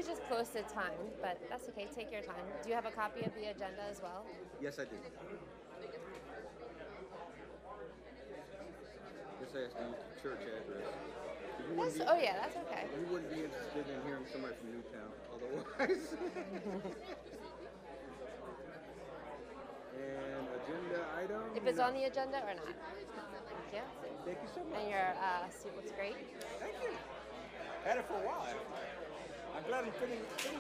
just close to time, but that's okay. Take your time. Do you have a copy of the agenda as well? Yes, I do. Yes, I asked you the church address. Oh yeah, that's okay. You wouldn't be interested in hearing somebody from Newtown otherwise. And agenda item? If it's on the agenda or not. Thank you. Thank you so much. And your suit looks great. Thank you. Had it for a while. I'm glad I'm fitting it again.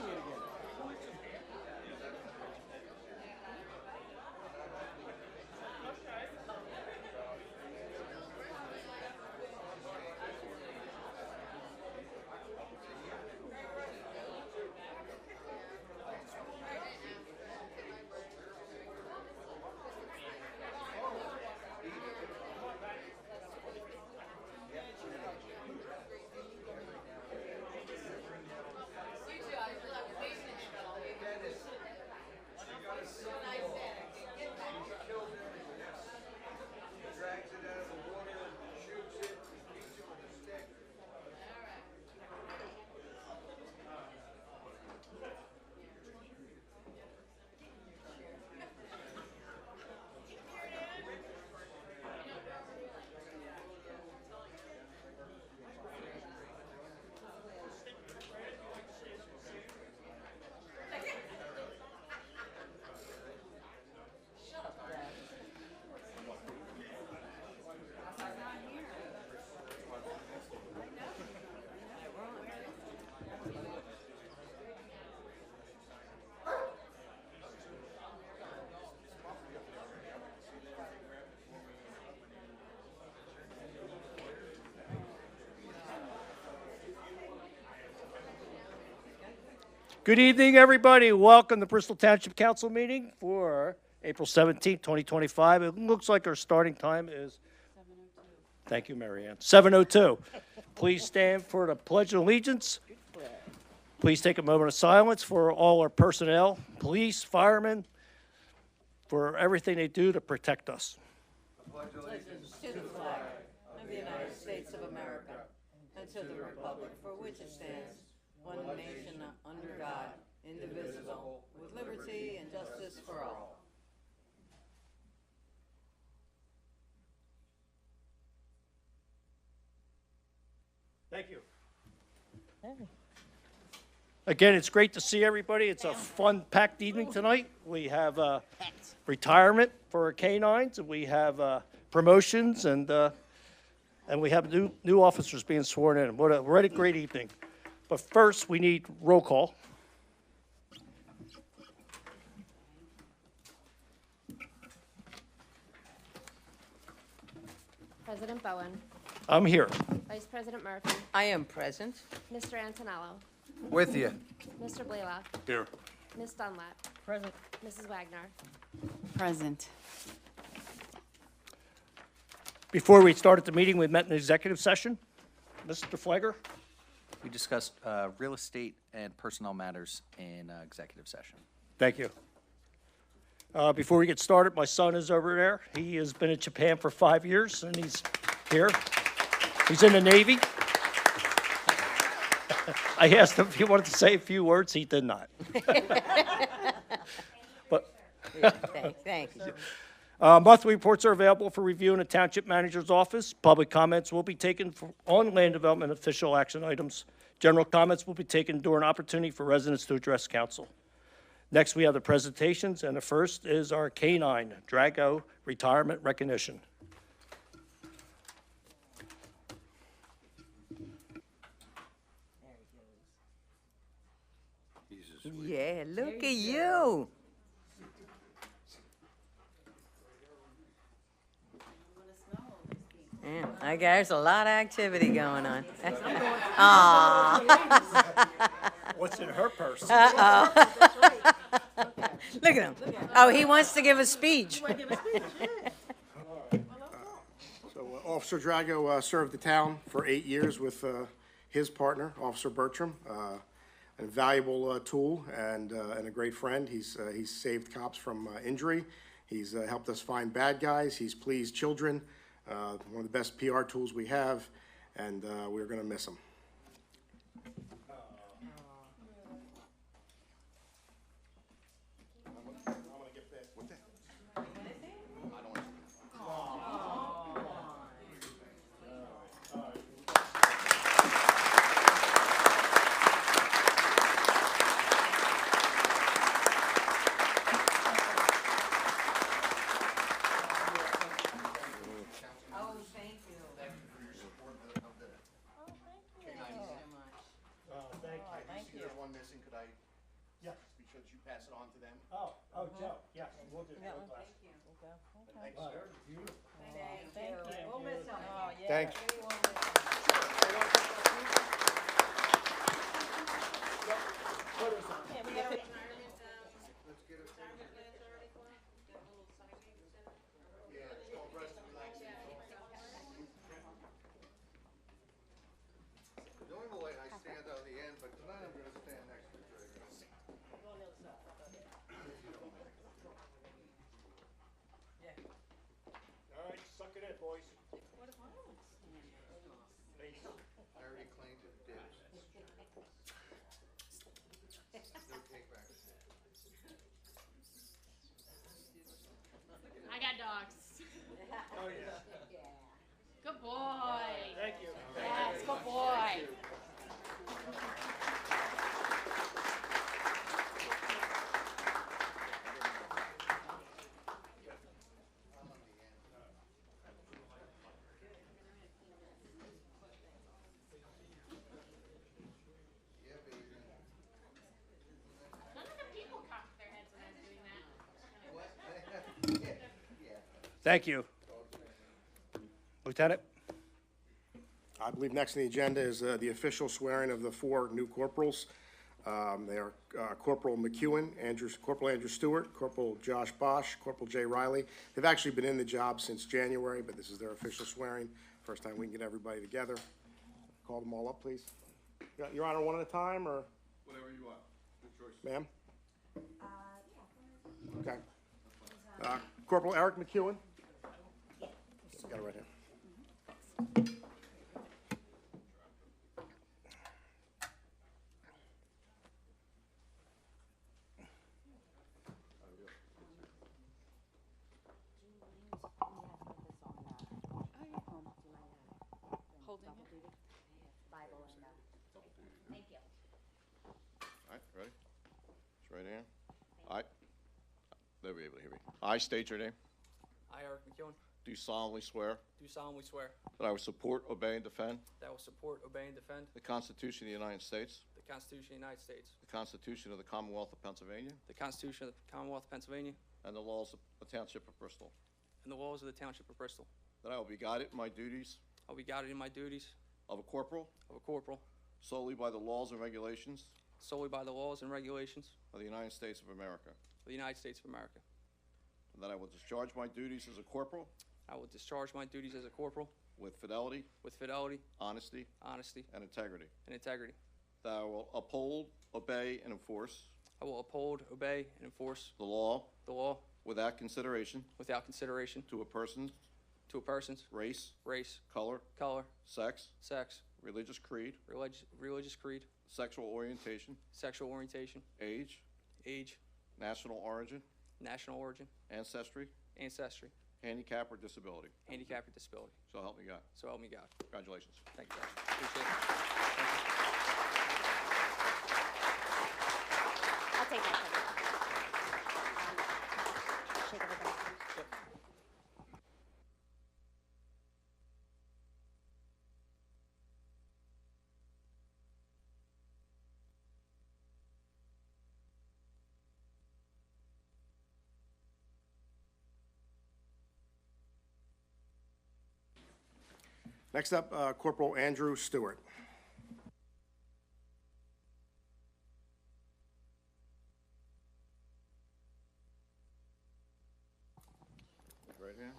Good evening, everybody. Welcome to Bristol Township Council meeting for April 17th, 2025. It looks like our starting time is 7:02. Thank you, Marianne. 7:02. Please stand for the Pledge of Allegiance. Please take a moment of silence for all our personnel, police, firemen, for everything they do to protect us. Pledge allegiance to the flag of the United States of America and to the republic for which it stands, one nation under God, indivisible, with liberty and justice for all. Thank you. Again, it's great to see everybody. It's a fun, packed evening tonight. We have retirement for our canines, and we have promotions, and we have new officers being sworn in. What a great evening. But first, we need roll call. President Bowen. I'm here. Vice President Murphy. I am present. Mr. Antonello. With you. Mr. Blaylock. Here. Ms. Dunlap. Present. Mrs. Wagner. Present. Before we started the meeting, we met in executive session. Mr. Flagger? We discussed real estate and personnel matters in executive session. Thank you. Before we get started, my son is over there. He has been in Japan for 5 years, and he's here. He's in the Navy. I asked him if he wanted to say a few words. He did not. But Thank you. monthly reports are available for review in the Township Manager's office. Public comments will be taken on land development official action items. General comments will be taken during opportunity for residents to address council. Next, we have the presentations, and the first is our K-9 Drago retirement recognition. Yeah, look at you. Yeah, I guess there's a lot of activity going on. Aw. What's in her purse? Look at him. Oh, he wants to give a speech. So Officer Drago served the town for 8 years with his partner, Officer Bertram. A valuable tool and a great friend. He's saved cops from injury. He's helped us find bad guys. He's pleased children. One of the best PR tools we have, and we're going to miss him. one missing, could I? Yeah. Be sure that you pass it on to them. Oh, Joe, yes, we'll do. Yeah. We'll blast. Thank you. Wow, they're beautiful. Thank you. We'll miss him. Oh, yeah. Thank you. We will miss him. Yeah, we gotta- Normally I stand on the end, but tonight I'm gonna stand next to Drago. All right, suck it in, boys. I already claimed it, dibs. No takebacks. I got dogs. Oh, yeah. Good boy. Thank you. Yes, good boy. None of the people cocked their heads when I was doing that. Thank you. Lieutenant? I believe next on the agenda is the official swearing of the 4 new corporals. They are Corporal McEwen, Corporal Andrew Stewart, Corporal Josh Bosch, Corporal Jay Riley. They've actually been in the job since January, but this is their official swearing. First time we can get everybody together. Call them all up, please. Your Honor, one at a time, or? Whatever you want, good choice. Ma'am? Okay. Corporal Eric McEwen? Got it right here. Holding it. Bible and, thank you. All right, ready? It's right here. They'll be able to hear me. I state your name. I, Eric McEwen, Do solemnly swear do solemnly swear that I will support, obey, and defend that I will support, obey, and defend the Constitution of the United States, the Constitution of the United States, the Constitution of the Commonwealth of Pennsylvania, the Constitution of the Commonwealth of Pennsylvania, and the laws of the Township of Bristol. and the laws of the Township of Bristol. That I will be guided in my duties I'll be guided in my duties of a corporal of a corporal solely by the laws and regulations solely by the laws and regulations of the United States of America. of the United States of America. And that I will discharge my duties as a corporal I will discharge my duties as a corporal with fidelity, with fidelity, honesty, honesty, and integrity. and integrity. That I will uphold, obey, and enforce I will uphold, obey, and enforce the law the law without consideration without consideration to a person's to a person's race, race, color, color, sex, sex, religious creed, religious creed, sexual orientation, sexual orientation, age, age, national origin, national origin, ancestry, ancestry, handicap, or disability. handicap, or disability. So help me God. So help me God. Congratulations. Thank you, guys. Appreciate it. Thank you. I'll take that. Shake everybody. Next up, Corporal Andrew Stewart. Right here.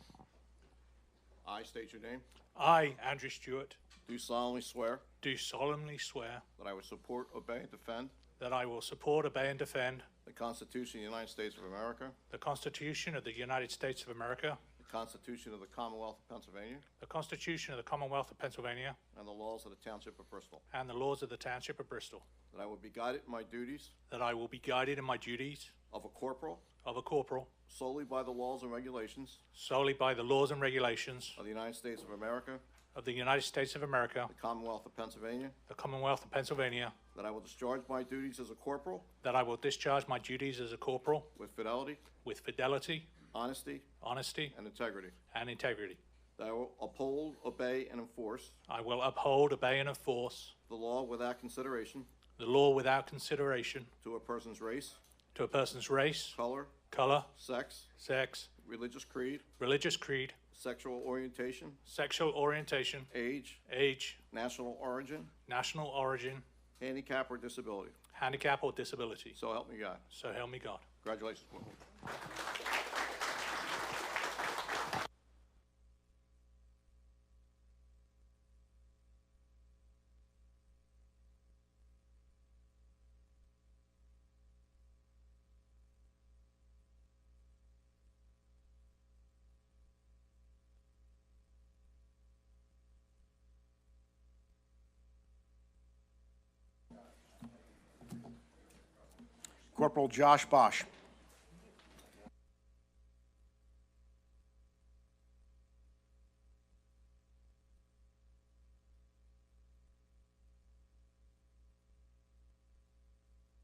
I state your name. I, Andrew Stewart, Do solemnly swear do solemnly swear that I will support, obey, and defend that I will support, obey, and defend the Constitution of the United States of America, the Constitution of the United States of America, the Constitution of the Commonwealth of Pennsylvania, the Constitution of the Commonwealth of Pennsylvania, and the laws of the Township of Bristol. and the laws of the Township of Bristol, That I will be guided in my duties that I will be guided in my duties of a corporal of a corporal solely by the laws and regulations solely by the laws and regulations of the United States of America, of the United States of America, the Commonwealth of Pennsylvania, the Commonwealth of Pennsylvania, that I will discharge my duties as a corporal that I will discharge my duties as a corporal with fidelity, with fidelity, honesty, honesty, and integrity. and integrity. that I will uphold, obey, and enforce I will uphold, obey, and enforce the law without consideration the law without consideration to a person's race, to a person's race, color, color, sex, sex, religious creed, religious creed, sexual orientation, sexual orientation, age, age, national origin, national origin, handicap, or disability. handicap, or disability. So help me God. So help me God. Congratulations. Corporal Josh Bosch.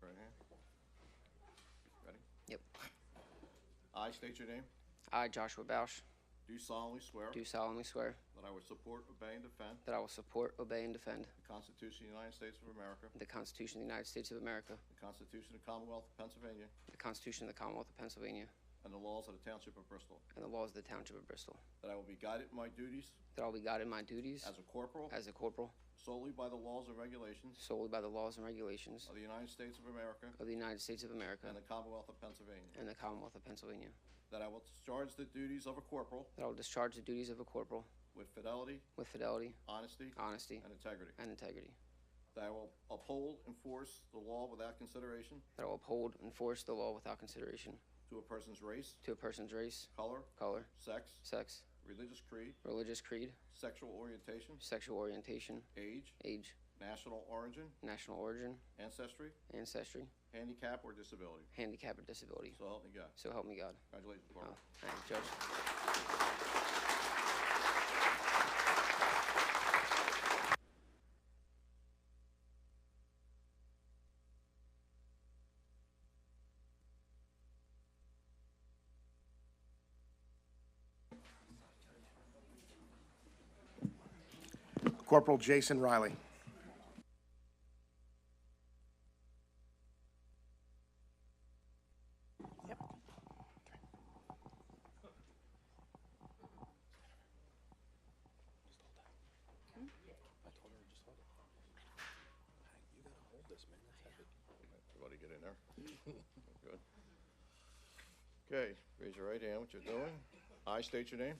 Right hand. Ready? Yep. I state your name. I, Joshua Bausch, Do solemnly swear do solemnly swear that I will support, obey, and defend that I will support, obey, and defend the Constitution of the United States of America, the Constitution of the United States of America, the Constitution of the Commonwealth of Pennsylvania, the Constitution of the Commonwealth of Pennsylvania, and the laws of the Township of Bristol. and the laws of the Township of Bristol. That I will be guided in my duties That I will be guided in my duties as a corporal as a corporal solely by the laws and regulations solely by the laws and regulations of the United States of America of the United States of America and the Commonwealth of Pennsylvania. and the Commonwealth of Pennsylvania. That I will discharge the duties of a corporal That I will discharge the duties of a corporal with fidelity, with fidelity, honesty, honesty, and integrity. and integrity. That I will uphold, enforce the law without consideration That I will uphold, enforce the law without consideration to a person's race, to a person's race, color, color, sex, sex, religious creed, religious creed, sexual orientation, sexual orientation, age, age, national origin, national origin, ancestry, ancestry, handicap, or disability. handicap, or disability. So help me God. So help me God. Congratulations, Oh, Corporal. thank you, Judge. Corporal Jason Riley. Everybody get in there. Good. Okay, raise your right hand, what you're doing. I state your name.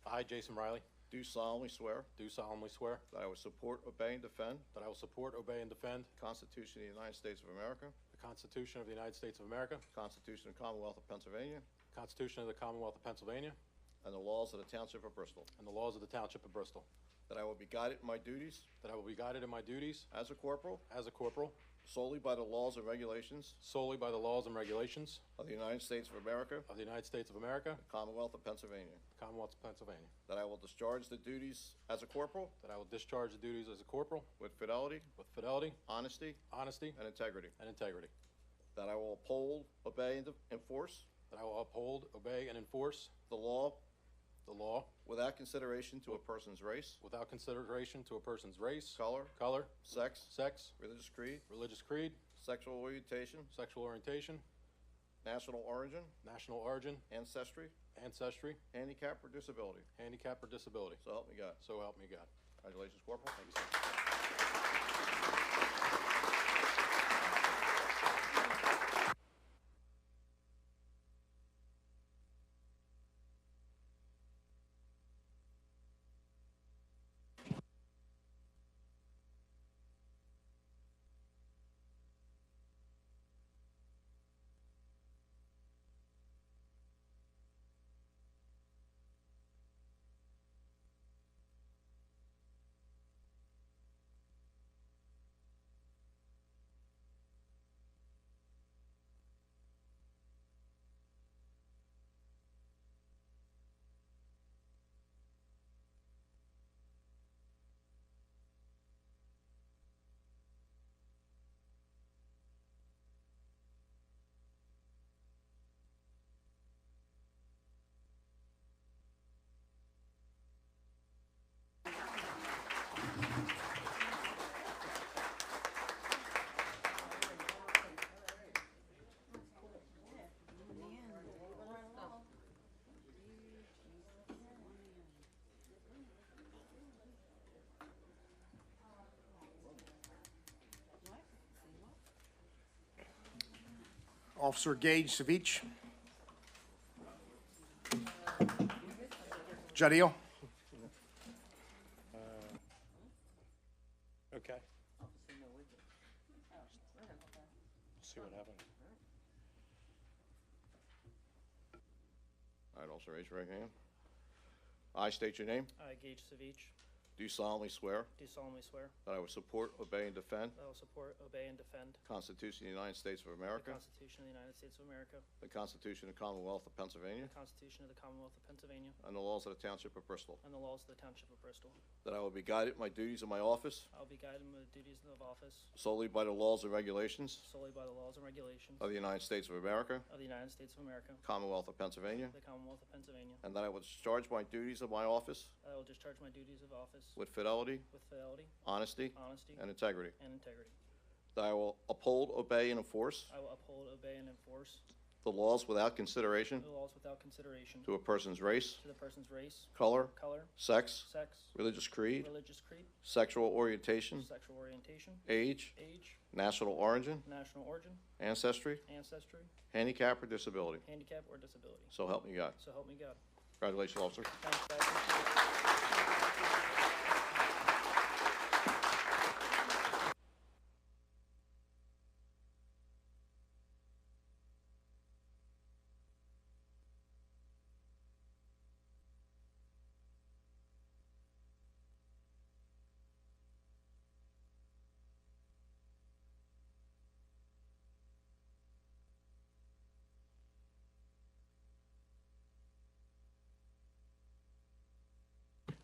I, Jason Riley, Do solemnly swear do solemnly swear that I will support, obey, and defend that I will support, obey, and defend the Constitution of the United States of America, the Constitution of the United States of America, the Constitution of the Commonwealth of Pennsylvania, the Constitution of the Commonwealth of Pennsylvania, and the laws of the Township of Bristol. and the laws of the Township of Bristol. That I will be guided in my duties That I will be guided in my duties as a corporal as a corporal solely by the laws and regulations solely by the laws and regulations of the United States of America, of the United States of America, the Commonwealth of Pennsylvania. the Commonwealth of Pennsylvania. That I will discharge the duties as a corporal That I will discharge the duties as a corporal with fidelity, with fidelity, honesty, honesty, and integrity. and integrity. That I will uphold, obey, and enforce That I will uphold, obey, and enforce the law the law without consideration to a person's race, without consideration to a person's race, color, color, sex, sex, religious creed, religious creed, sexual orientation, sexual orientation, national origin, national origin, ancestry, ancestry, handicap, or disability. handicap, or disability. So help me God. So help me God. Congratulations, Corporal. Thank you, sir. Officer Gage Savich. Jadil. Okay. See what happens. All right, also raise your right hand. I state your name. I, Gage Savich, Do solemnly swear do solemnly swear that I will support, obey, and defend that I will support, obey, and defend the Constitution of the United States of the America, Constitution of the United States of America, the Constitution of the Commonwealth of Pennsylvania, the Constitution of the Commonwealth of Pennsylvania, and the laws of the Township of Bristol. and the laws of the Township of Bristol. That I will be guided in my duties of my office I will be guided in the duties of office solely by the laws and regulations solely by the laws and regulations of the United States of America, of the United States of America, Commonwealth of Pennsylvania, the Commonwealth of Pennsylvania, and that I will discharge my duties of my office that I will discharge my duties of office with fidelity, with fidelity, honesty, honesty, and integrity. and integrity. That I will uphold, obey, and enforce I will uphold, obey, and enforce the laws without consideration the laws without consideration to a person's race, to the person's race, color, color, sex, sex, religious creed, religious creed, sexual orientation, sexual orientation, age, age, national origin, national origin, ancestry, ancestry, handicap, or disability. handicap, or disability. So help me God. So help me God. Congratulations, officer. Thanks, guys. Appreciate it.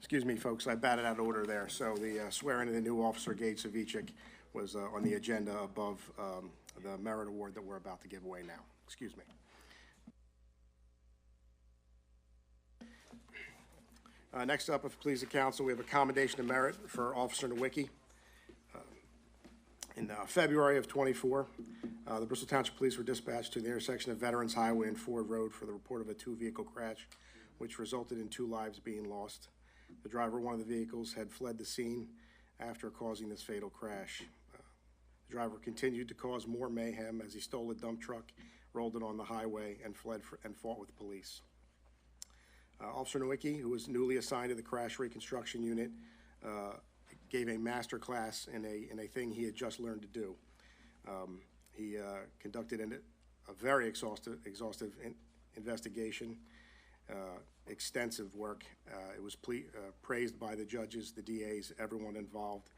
Excuse me, folks, I batted out of order there. So the swearing of the new officer, Gage Savichik, was on the agenda above the merit award that we're about to give away now. Excuse me. Next up, if it pleases the council, we have a commendation of merit for Officer Nowicki. In February of '24, the Bristol Township Police were dispatched to the intersection of Veterans Highway and Ford Road for the report of a two-vehicle crash, which resulted in 2 lives being lost. The driver of one of the vehicles had fled the scene after causing this fatal crash. The driver continued to cause more mayhem as he stole a dump truck, rolled it on the highway, and fled and fought with police. Officer Nowicki, who was newly assigned to the crash reconstruction unit, gave a master class in a thing he had just learned to do. He conducted a very exhaustive investigation, extensive work. It was praised by the judges, the DAs, everyone involved,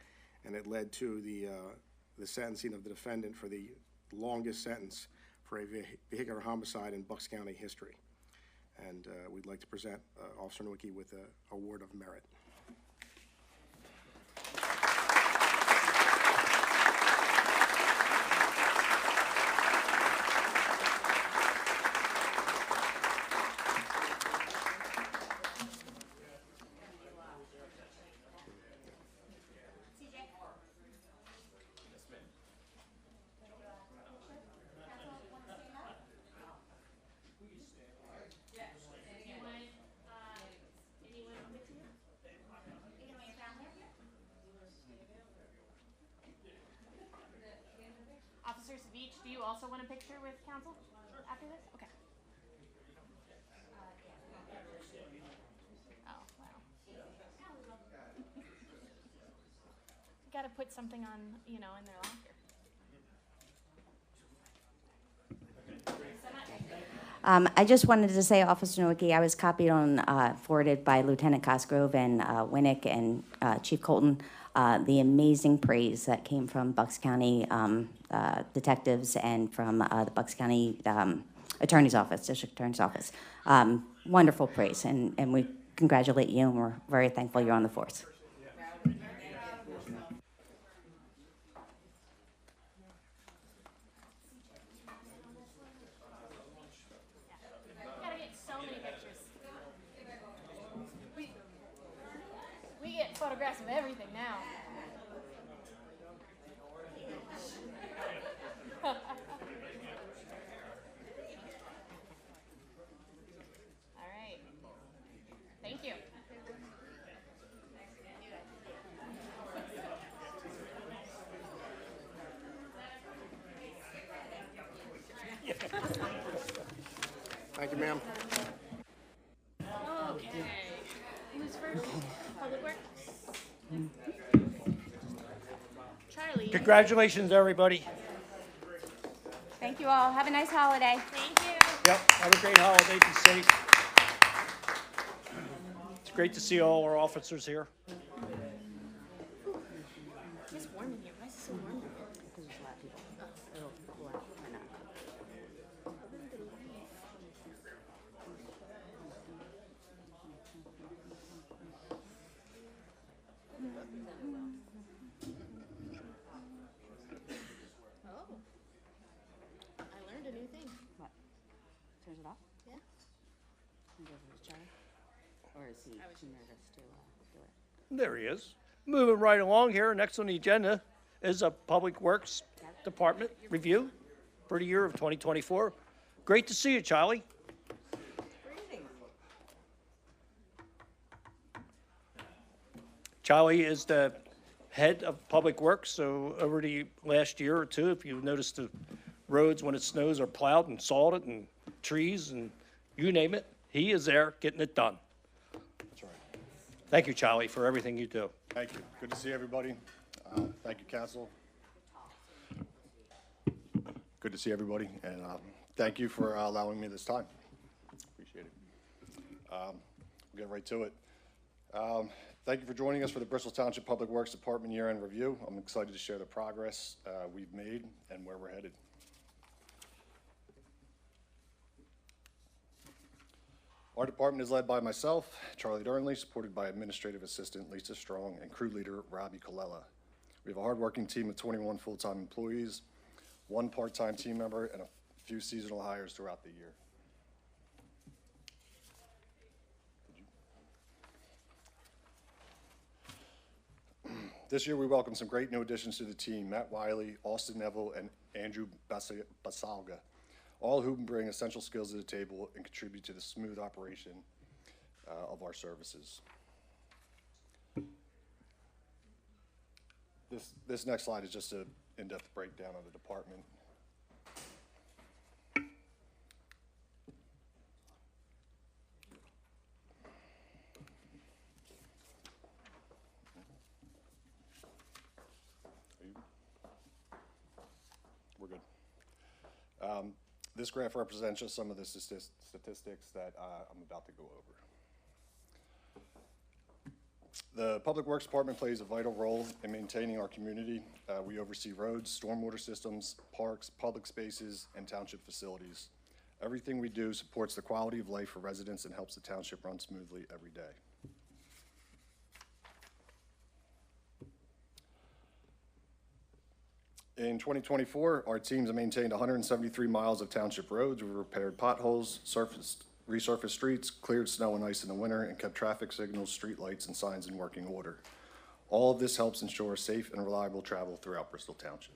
and it led to the sentencing of the defendant for the longest sentence for a vehicular homicide in Bucks County history. And we'd like to present Officer Nowicki with an award of merit. Officer Savich, do you also want a picture with council after this? Okay. Oh, wow. You gotta put something on, in their locker. I just wanted to say, Officer Nowicki, I was copied on, forwarded by Lieutenant Cosgrove and Winnick and Chief Colton, the amazing praise that came from Bucks County detectives and from the Bucks County Attorney's Office, District Attorney's Office. Wonderful praise, and we congratulate you, and we're very thankful you're on the force. We get photographs of everything now. All right. Thank you. Thank you, ma'am. Okay. Who's first? Public Works? Charlie. Congratulations, everybody. Thank you all. Have a nice holiday. Thank you. Yep, have a great holiday, be safe. It's great to see all our officers here. It's warm in here. Why is it so warm? Oh. I learned a new thing. What? Turns it off? Yeah. Or is he nervous to do it? There he is. Moving right along here, next on the agenda is a Public Works Department review for the year of 2024. Great to see you, Charlie. Charlie is the head of Public Works, so over the last year or two, if you've noticed, the roads when it snows are plowed and salted and trees and you name it, he is there getting it done. That's right. Thank you, Charlie, for everything you do. Thank you. Good to see everybody. Thank you, council. Good to see everybody, and thank you for allowing me this time. Appreciate it. We'll get right to it. Thank you for joining us for the Bristol Township Public Works Department year-end review. I'm excited to share the progress we've made and where we're headed. Our department is led by myself, Charlie Durnley, supported by Administrative Assistant Lisa Strong and Crew Leader Robbie Colella. We have a hardworking team of 21 full-time employees, 1 part-time team member, and a few seasonal hires throughout the year. This year, we welcome some great new additions to the team: Matt Wiley, Austin Neville, and Andrew Basalga, all who bring essential skills to the table and contribute to the smooth operation of our services. This next slide is just an in-depth breakdown of the department. We're good. This graph represents just some of the statistics that I'm about to go over. The Public Works Department plays a vital role in maintaining our community. We oversee roads, stormwater systems, parks, public spaces, and township facilities. Everything we do supports the quality of life for residents and helps the township run smoothly every day. In 2024, our teams maintained 173 miles of township roads. We repaired potholes, resurfaced streets, cleared snow and ice in the winter, and kept traffic signals, street lights, and signs in working order. All of this helps ensure safe and reliable travel throughout Bristol Township.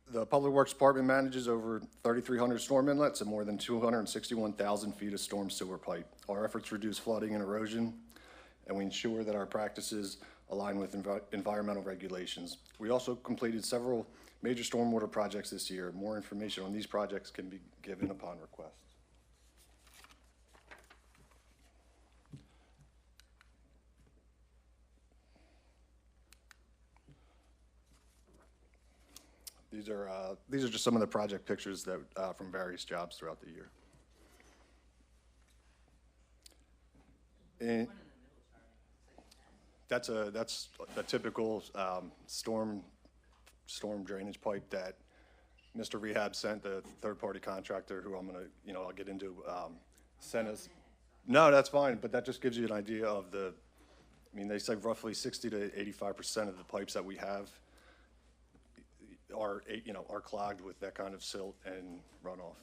The Public Works Department manages over 3,300 storm inlets and more than 261,000 feet of storm sewer pipe. Our efforts reduce flooding and erosion, and we ensure that our practices align with environmental regulations. We also completed several major stormwater projects this year. More information on these projects can be given upon request. These are just some of the project pictures that from various jobs throughout the year. And that's a typical storm drainage pipe that Mr. Rehab sent the third-party contractor, who I'm gonna, I'll get into, sent us. No, that's fine, but that just gives you an idea of they say roughly 60 to 85% of the pipes that we have are clogged with that kind of silt and runoff.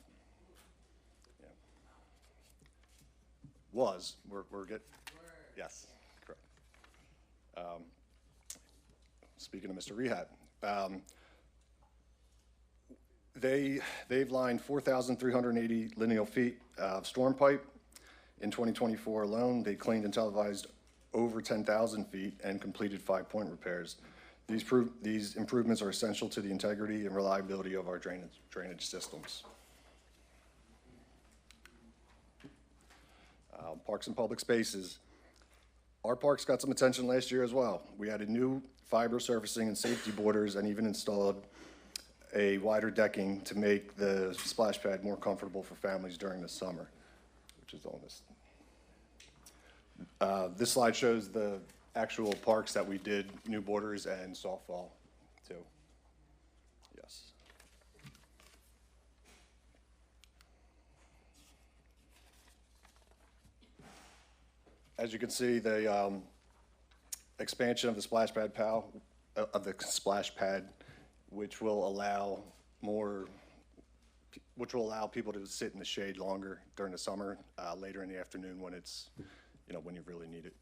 Yeah. We're getting, yes, correct. Speaking of Mr. Rehab, they've lined 4,380 lineal feet of storm pipe. In 2024 alone, they cleaned and televised over 10,000 feet and completed 5-point repairs. These improvements are essential to the integrity and reliability of our drainage systems. Parks and public spaces. Our parks got some attention last year as well. We added new fiber surfacing and safety borders and even installed a wider decking to make the splash pad more comfortable for families during the summer, which is on this. This slide shows the actual parks that we did new borders and softball too. Yes. As you can see, the expansion of the splash pad, which will allow people to sit in the shade longer during the summer, later in the afternoon when it's, when you really need it.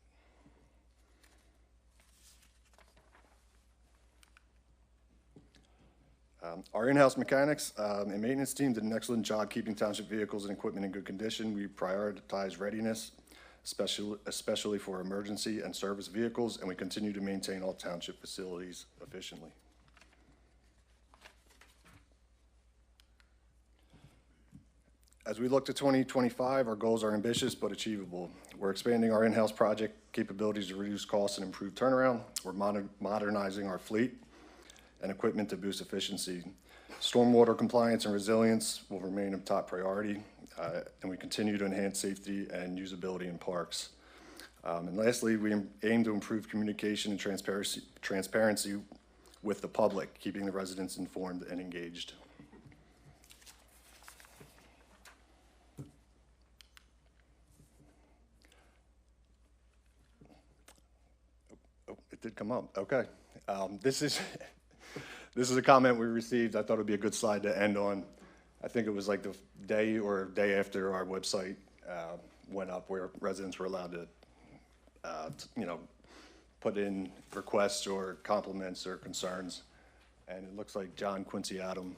Our in-house mechanics and maintenance team did an excellent job keeping township vehicles and equipment in good condition. We prioritize readiness, especially for emergency and service vehicles, and we continue to maintain all township facilities efficiently. As we look to 2025, our goals are ambitious but achievable. We're expanding our in-house project capabilities to reduce costs and improve turnaround. We're modernizing our fleet and equipment to boost efficiency. Stormwater compliance and resilience will remain a top priority, and we continue to enhance safety and usability in parks. And lastly, we aim to improve communication and transparency with the public, keeping the residents informed and engaged. Oh, it did come up. Okay. This is a comment we received. I thought it would be a good slide to end on. I think it was like the day after our website went up, where residents were allowed to, put in requests or compliments or concerns. And it looks like John Quincy Adam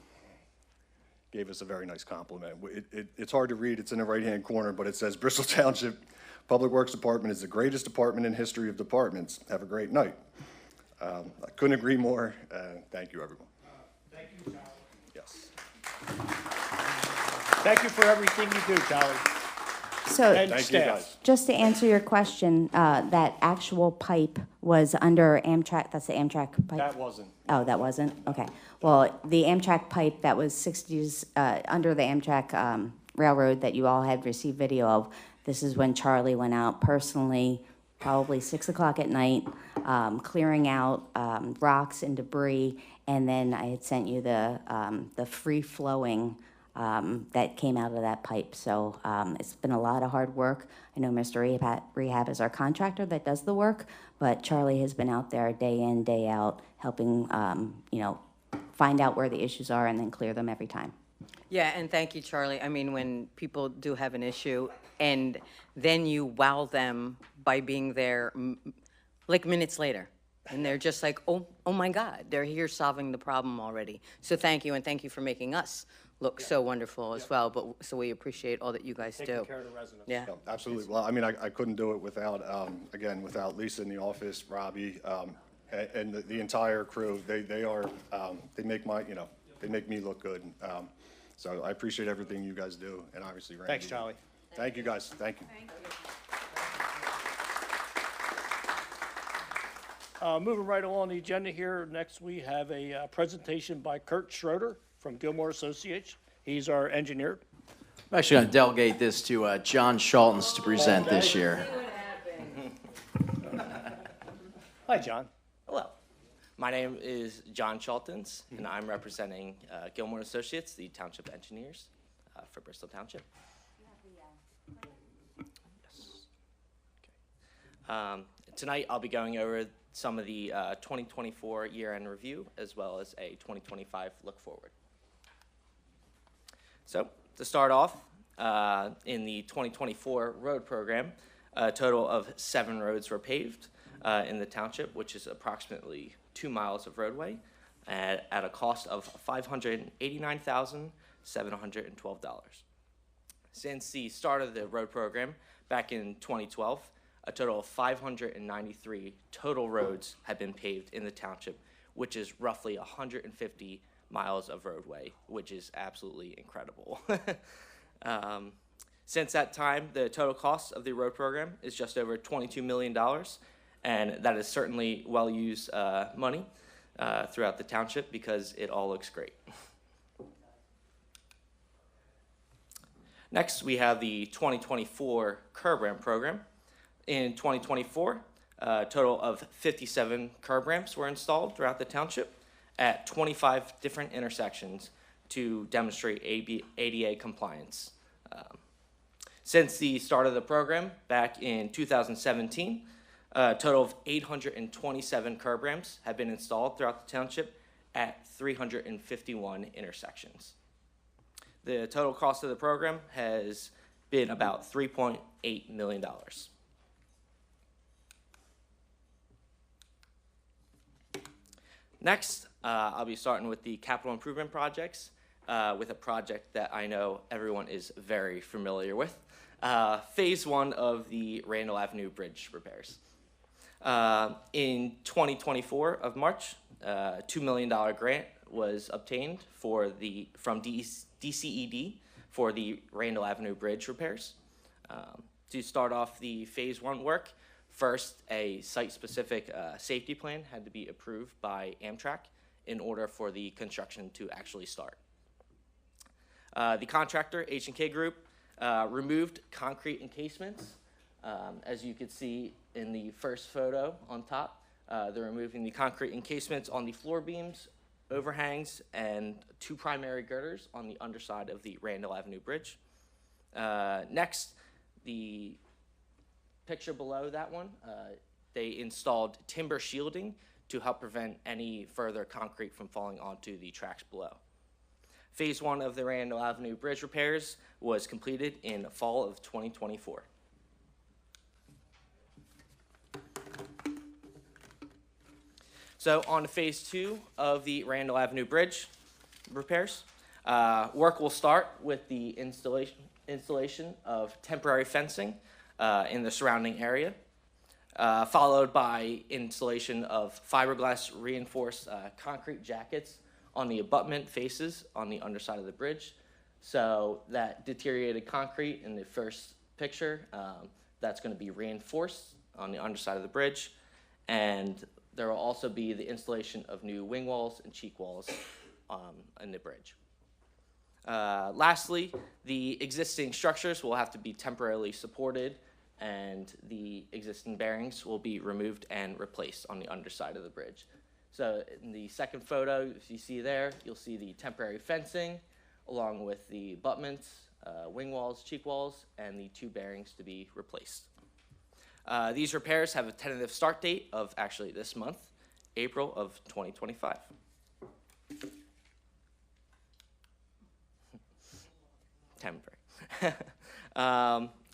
gave us a very nice compliment. It's hard to read. It's in the right-hand corner, but it says, "Bristol Township Public Works Department is the greatest department in history of departments. Have a great night." I couldn't agree more. Thank you, everyone. Thank you, Charlie. Yes. Thank you for everything you do, Charlie. So, And Thank you, staff. guys. just to answer your question, that actual pipe was under Amtrak, that's the Amtrak pipe? That wasn't. Oh, that wasn't? Okay. Well, the Amtrak pipe that was 60s, under the Amtrak railroad that you all had received video of, this is when Charlie went out personally, probably 6 o'clock at night, clearing out rocks and debris, and then I had sent you the free-flowing that came out of that pipe. So it's been a lot of hard work. I know Mr. Rehab is our contractor that does the work, but Charlie has been out there day in, day out, helping, find out where the issues are and then clear them every time. Yeah, and thank you, Charlie. I mean, when people do have an issue and then you wow them by being there like minutes later, and they're just like, oh my God, they're here solving the problem already. So thank you, and thank you for making us look so wonderful as well. But so we appreciate all that you guys do. Taking care of the residents. Yeah. No, absolutely. Well, I mean, I couldn't do it without, again, without Lisa in the office, Robbie, and the entire crew. They are, they make they make me look good. So I appreciate everything you guys do, and obviously Randy. Thanks, Charlie. Thank you, guys. Thank you. Moving right along the agenda here, next we have a presentation by Kurt Schroeder from Gilmore Associates. He's our engineer. I'm actually going to delegate this to John Schultens to present this year. Hi, John. Hello. My name is John Schultens, and I'm representing Gilmore Associates, the township engineers for Bristol Township. Yes. Okay. Tonight, I'll be going over some of the 2024 year-end review, as well as a 2025 look forward. So, to start off, in the 2024 road program, a total of 7 roads were paved in the township, which is approximately 2 miles of roadway at a cost of $589,712. Since the start of the road program back in 2012, a total of 593 total roads have been paved in the township, which is roughly 150 miles of roadway, which is absolutely incredible. Since that time, the total cost of the road program is just over $22 million, and that is certainly well-used money throughout the township because it all looks great. Next, we have the 2024 curb ramp program. In 2024, a total of 57 curb ramps were installed throughout the township at 25 different intersections to demonstrate ADA compliance. Since the start of the program back in 2017, a total of 827 curb ramps have been installed throughout the township at 351 intersections. The total cost of the program has been about $3.8 million. Next, I'll be starting with the capital improvement projects, with a project that I know everyone is very familiar with. Phase 1 of the Randall Avenue Bridge repairs. In 2024 of March, a $2 million grant was obtained from DCED for the Randall Avenue Bridge repairs. To start off the Phase 1 work, first, a site-specific safety plan had to be approved by Amtrak in order for the construction to actually start. The contractor, H&K Group, removed concrete encasements. As you can see in the first photo on top, they're removing the concrete encasements on the floor beams, overhangs, and 2 primary girders on the underside of the Randall Avenue Bridge. Next, the picture below that one, they installed timber shielding to help prevent any further concrete from falling onto the tracks below. Phase 1 of the Randall Avenue Bridge repairs was completed in fall of 2024. So on to Phase 2 of the Randall Avenue Bridge repairs. Work will start with the installation of temporary fencing in the surrounding area, followed by installation of fiberglass reinforced concrete jackets on the abutment faces on the underside of the bridge. So that deteriorated concrete in the first picture, that's going to be reinforced on the underside of the bridge. And there will also be the installation of new wing walls and cheek walls in the bridge. Lastly, the existing structures will have to be temporarily supported, and the existing bearings will be removed and replaced on the underside of the bridge. So in the second photo, if you see there, you'll see the temporary fencing along with the abutments, wing walls, cheek walls, and the 2 bearings to be replaced. These repairs have a tentative start date of actually this month, April of 2025. Temporary.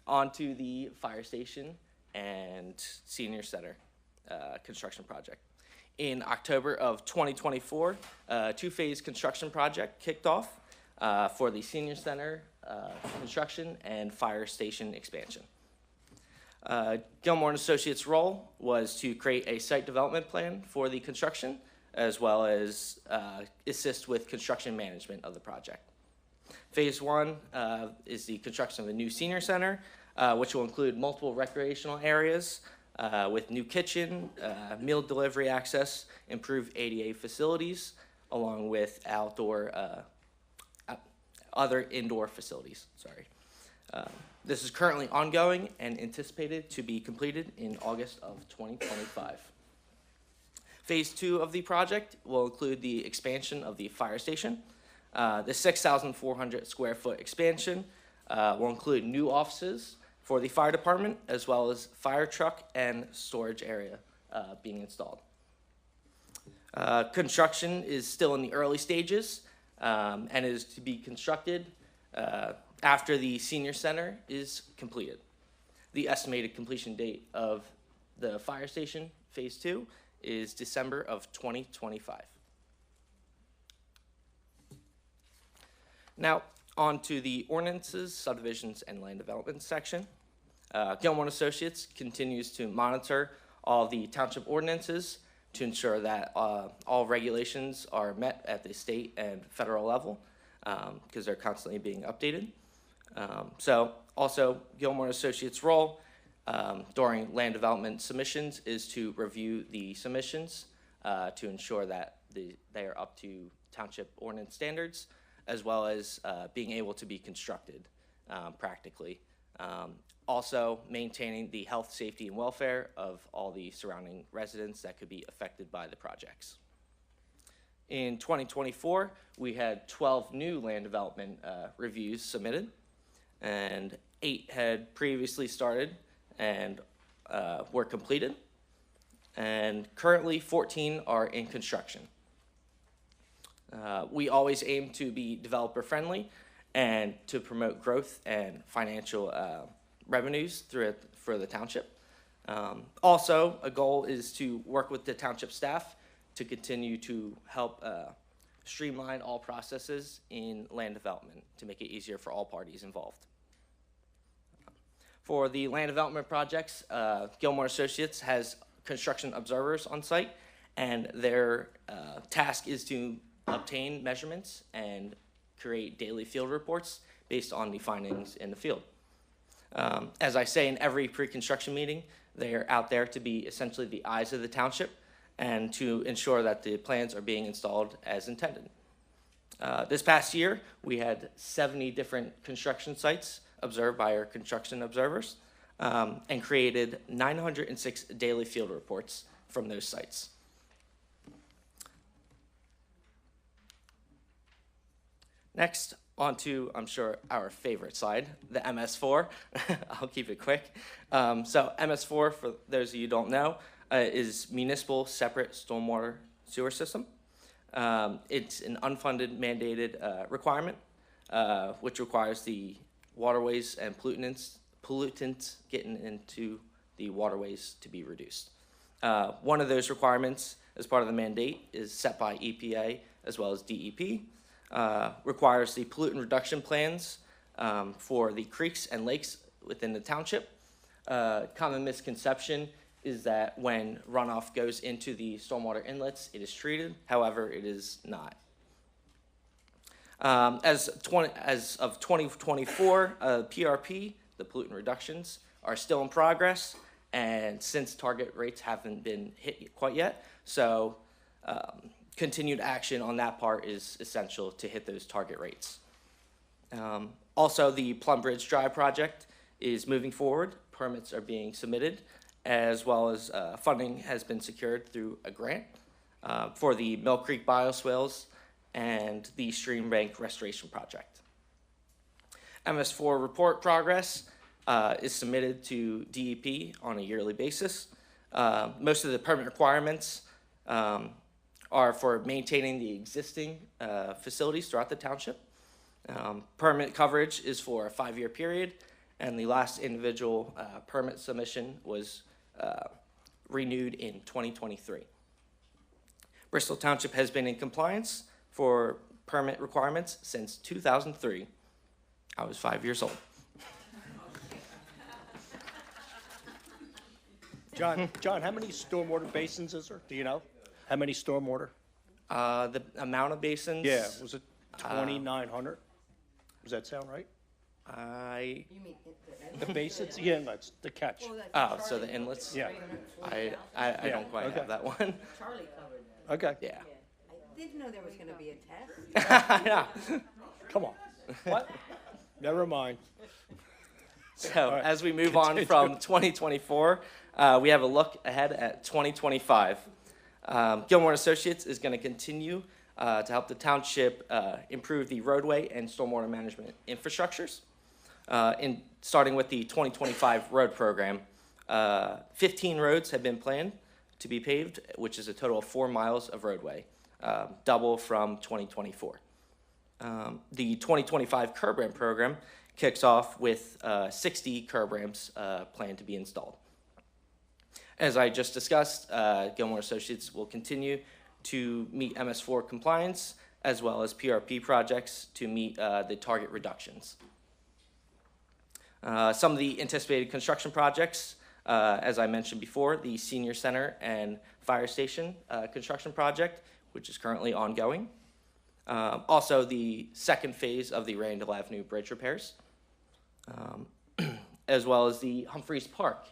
On to the fire station and senior center construction project. In October of 2024, a 2-phase construction project kicked off for the senior center construction and fire station expansion. Gilmore & Associates' role was to create a site development plan for the construction, as well as assist with construction management of the project. Phase 1 is the construction of a new senior center, which will include multiple recreational areas with new kitchen, meal delivery access, improved ADA facilities, along with other indoor facilities. This is currently ongoing and anticipated to be completed in August of 2025. Phase 2 of the project will include the expansion of the fire station. The 6,400 square foot expansion will include new offices for the fire department, as well as fire truck and storage area being installed. Construction is still in the early stages and is to be constructed after the senior center is completed. The estimated completion date of the fire station, Phase 2, is December of 2025. Now, on to the ordinances, subdivisions, and land development section. Gilmore & Associates continues to monitor all the township ordinances to ensure that all regulations are met at the state and federal level, because they're constantly being updated. So also, Gilmore Associates' role during land development submissions is to review the submissions to ensure that they are up to township ordinance standards, as well as being able to be constructed practically. Also, maintaining the health, safety, and welfare of all the surrounding residents that could be affected by the projects. In 2024, we had 12 new land development reviews submitted, and 8 had previously started and were completed, and currently 14 are in construction. We always aim to be developer friendly and to promote growth and financial revenues for the township. Also, a goal is to work with the township staff to continue to help streamline all processes in land development to make it easier for all parties involved. For the land development projects, Gilmore Associates has construction observers on site, and their task is to obtain measurements and create daily field reports based on the findings in the field. As I say in every pre-construction meeting, they are out there to be essentially the eyes of the township and to ensure that the plans are being installed as intended. This past year, we had 70 different construction sites observed by our construction observers and created 906 daily field reports from those sites. Next, on to, I'm sure, our favorite slide, the MS4. I'll keep it quick. So MS4, for those of you who don't know, is Municipal Separate Stormwater Sewer System. It's an unfunded mandated requirement, which requires the waterways and pollutants getting into the waterways to be reduced. One of those requirements as part of the mandate is set by EPA as well as DEP. Requires the pollutant reduction plans for the creeks and lakes within the township. Common misconception is that when runoff goes into the stormwater inlets, it is treated. However, it is not. As of 2024, PRP, the pollutant reductions, are still in progress, and since target rates haven't been hit quite yet, so continued action on that part is essential to hit those target rates. Also, the Plum Bridge Drive project is moving forward. Permits are being submitted, as well as funding has been secured through a grant for the Mill Creek bioswales and the Stream Bank Restoration Project. MS4 report progress is submitted to DEP on a yearly basis. Most of the permit requirements are for maintaining the existing facilities throughout the township. Permit coverage is for a 5-year period, and the last individual permit submission was renewed in 2023. Bristol Township has been in compliance for permit requirements since 2003. I was 5 years old. John, how many stormwater basins is there? Do you know? How many stormwater? The amount of basins? Yeah, was it 2,900? Does that sound right? You mean The basins, the inlets, the catch. Oh, so the inlets? Yeah. I don't quite have that one. Charlie covered that. Okay. Yeah. I didn't know there was gonna be a test. Yeah. Come on. What? Never mind. So right. as we move on from 2024, we have a look ahead at 2025. Gilmore Associates is going to continue to help the township improve the roadway and stormwater management infrastructures. Starting with the 2025 road program, 15 roads have been planned to be paved, which is a total of 4 miles of roadway, double from 2024. The 2025 curb ramp program kicks off with 60 curb ramps planned to be installed. As I just discussed, Gilmore Associates will continue to meet MS4 compliance as well as PRP projects to meet the target reductions. Some of the anticipated construction projects as I mentioned before, the senior center and fire station construction project, which is currently ongoing. Also, the second phase of the Randall Avenue Bridge repairs, as well as the Humphreys Park,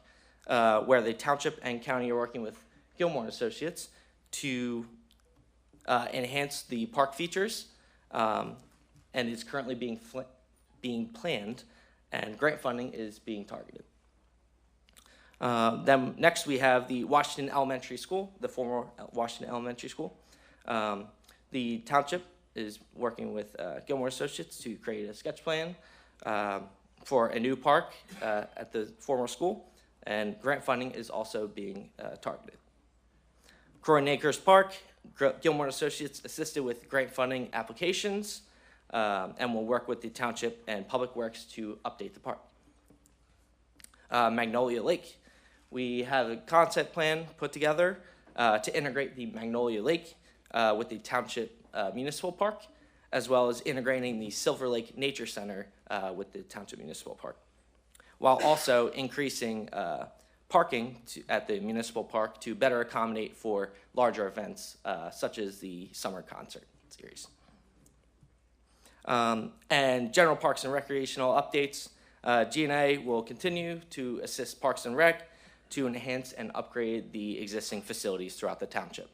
where the township and county are working with Gilmore and Associates to enhance the park features, and it's currently being planned, and grant funding is being targeted. Then next we have the Washington Elementary School, the former Washington Elementary School. The township is working with Gilmore Associates to create a sketch plan for a new park at the former school, and grant funding is also being targeted. Croydon Acres Park, Gilmore Associates assisted with grant funding applications and will work with the township and Public Works to update the park. Magnolia Lake, we have a concept plan put together to integrate the Magnolia Lake with the township municipal park, as well as integrating the Silver Lake Nature Center with the township municipal park, while also increasing parking at the municipal park to better accommodate for larger events such as the summer concert series. And general parks and recreational updates. G&A will continue to assist Parks and Rec to enhance and upgrade the existing facilities throughout the township.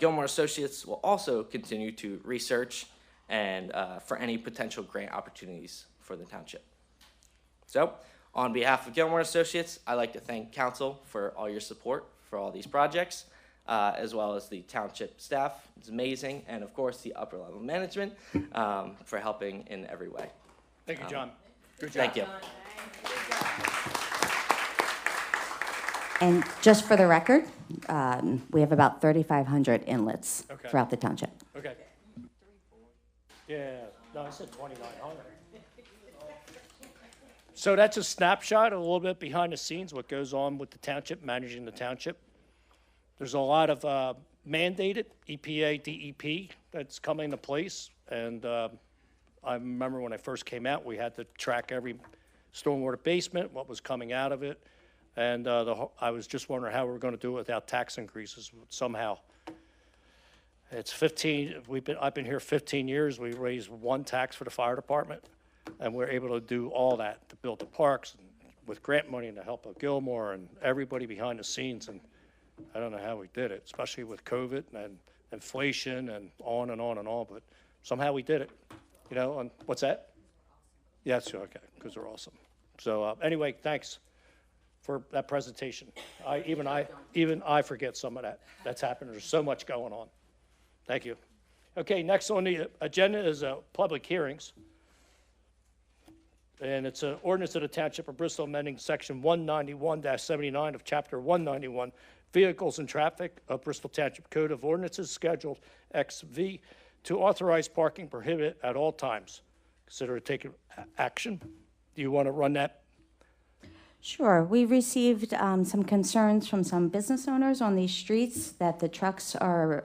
Gilmore Associates will also continue to research and for any potential grant opportunities for the township. So, on behalf of Gilmore Associates, I'd like to thank council for all your support for all these projects, as well as the township staff. It's amazing, and of course the upper level management for helping in every way. Thank you, John. Good job. Thank you. And just for the record, we have about 3,500 inlets Okay. throughout the township. Okay. Yeah, no, I said 2,900. So that's a snapshot, a little bit behind the scenes, what goes on with the township, managing the township. There's a lot of mandated EPA, DEP that's coming into place. And I remember when I first came out, we had to track every stormwater basement, what was coming out of it. And I was just wondering how we were going to do it without tax increases somehow. It's 15, I've been here 15 years. We raised one tax for the fire department, and we're able to do all that, to build the parks with grant money and the help of Gilmore and everybody behind the scenes. And I don't know how we did it, especially with COVID and inflation and on and on and on, but somehow we did it. You know, and what's that? Yes, okay, because they're awesome. So anyway, thanks for that presentation. Even I forget some of that. That's happened. There's so much going on. Thank you. Okay, next on the agenda is public hearings. And it's an ordinance of the Township of Bristol amending section 191-79 of chapter 191, Vehicles and Traffic of Bristol Township Code of Ordinances, Schedule XV, to authorize parking prohibited at all times. Consider taking action. Do you want to run that? Sure. We received some concerns from some business owners on these streets that the trucks are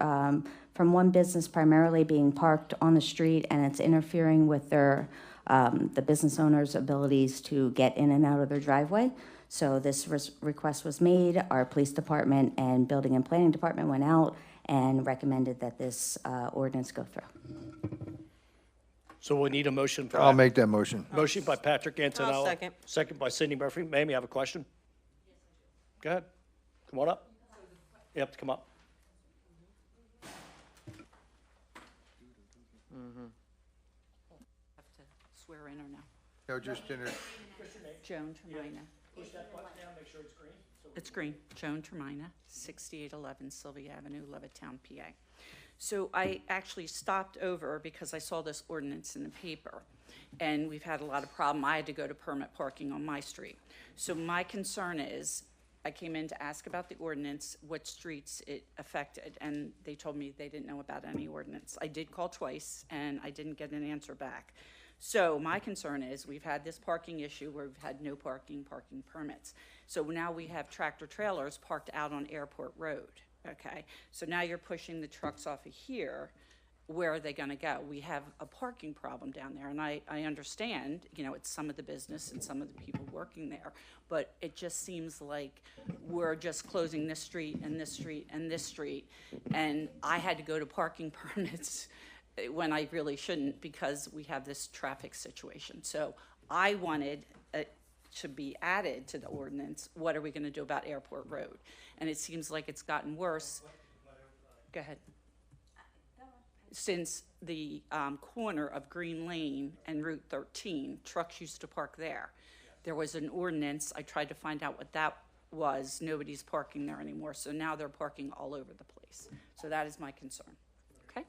from one business primarily being parked on the street, and it's interfering with their the business owners' abilities to get in and out of their driveway. So this request was made. Our police department and building and planning department went out and recommended that this ordinance go through. So we need a motion for I'll that. make that motion. Motion by Patrick Antonello. I'll second. Second by Cindy Murphy. Mamie, you have a question? Go ahead. Come on up. You have to come up. Have to swear in or no? No, just Joan Termina. Push that button down, make sure it's green. It's green. Joan Termina, 6811 Sylvia Avenue, Levittown, PA. So I actually stopped over because I saw this ordinance in the paper, and we've had a lot of problem. I had to go to permit parking on my street. So my concern is, I came in to ask about the ordinance, what streets it affected, and they told me they didn't know about any ordinance. I did call twice, and I didn't get an answer back. So my concern is, we've had this parking issue where we've had no parking permits. So now we have tractor trailers parked out on Airport Road, okay? So now you're pushing the trucks off of here where are they gonna go? We have a parking problem down there, and I understand, you know, it's some of the business and some of the people working there, but it just seems like we're just closing this street and this street and this street, and I had to go to parking permits when I really shouldn't because we have this traffic situation. So I wanted to be added to the ordinance, what are we gonna do about Airport Road? And it seems like it's gotten worse. Go ahead. Since the corner of Green Lane and Route 13, trucks used to park there. There was an ordinance, I tried to find out what that was, nobody's parking there anymore, so now they're parking all over the place. So that is my concern, okay?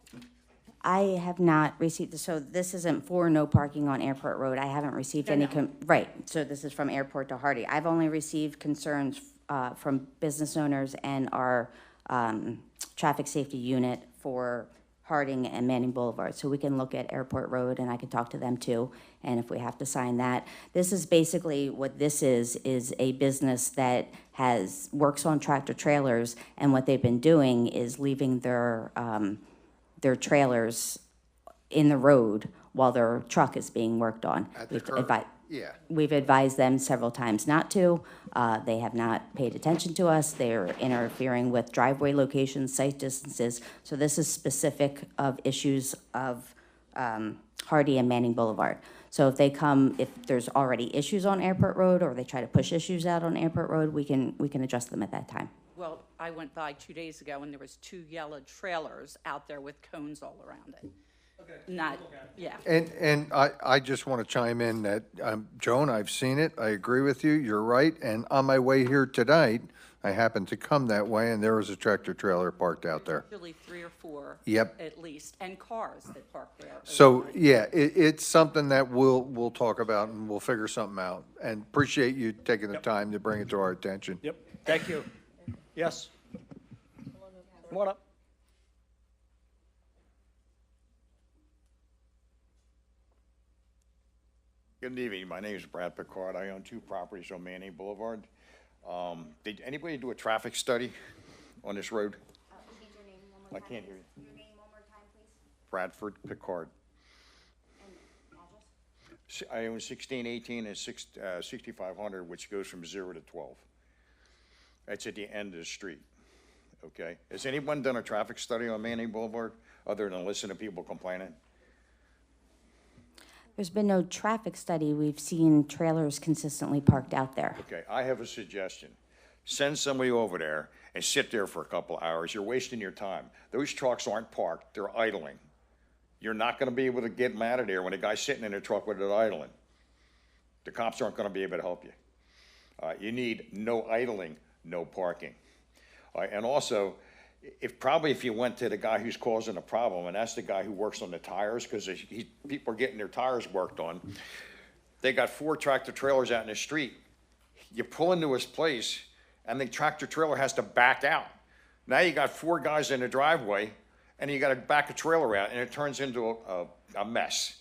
I have not received, so this isn't for no parking on Airport Road. I haven't received any, right, so this is from Airport to Hardy. I've only received concerns from business owners and our traffic safety unit for Harding and Manning Boulevard. So we can look at Airport Road and I can talk to them too. And if we have to sign that. This is basically what this is a business that works on tractor trailers, and what they've been doing is leaving their trailers in the road while their truck is being worked on. Yeah. We've advised them several times not to. They have not paid attention to us. They're interfering with driveway locations, site distances. So this is specific of issues of Hardy and Manning Boulevard. So if they come, if there's already issues on Airport Road, or they try to push issues out on Airport Road, we can adjust them at that time. Well, I went by 2 days ago and there was 2 yellow trailers out there with cones all around it. Okay. Not, yeah. And I just want to chime in that, Joan, I've seen it. I agree with you. You're right. And on my way here tonight, I happened to come that way and there was a tractor trailer parked out there. Usually 3 or 4. Yep. At least, and cars that park there. So, yeah, it's something that we'll talk about and we'll figure something out. And appreciate you taking the time to bring it to our attention. Yep, thank you. Yes? Come on up. Good evening. My name is Brad Picard. I own 2 properties on Manning Boulevard. Did anybody do a traffic study on this road? Repeat your name one more time. I can't hear you. Your name one more time, please. Bradford Picard. And address? I own 1618 and 6500, which goes from 0 to 12. That's at the end of the street, okay? Has anyone done a traffic study on Manning Boulevard other than listen to people complaining? There's been no traffic study. We've seen trailers consistently parked out there. Okay, I have a suggestion. Send somebody over there and sit there for a couple of hours. You're wasting your time. Those trucks aren't parked, they're idling. You're not gonna be able to get them out of there when a guy's sitting in a truck with it idling. The cops aren't gonna be able to help you. You need no idling, no parking. And also, if you went to the guy who's causing the problem, and that's the guy who works on the tires, because people are getting their tires worked on. They got 4 tractor trailers out in the street. You pull into his place, and the tractor trailer has to back out. Now you got 4 guys in the driveway, and you got to back a trailer out, and it turns into a mess.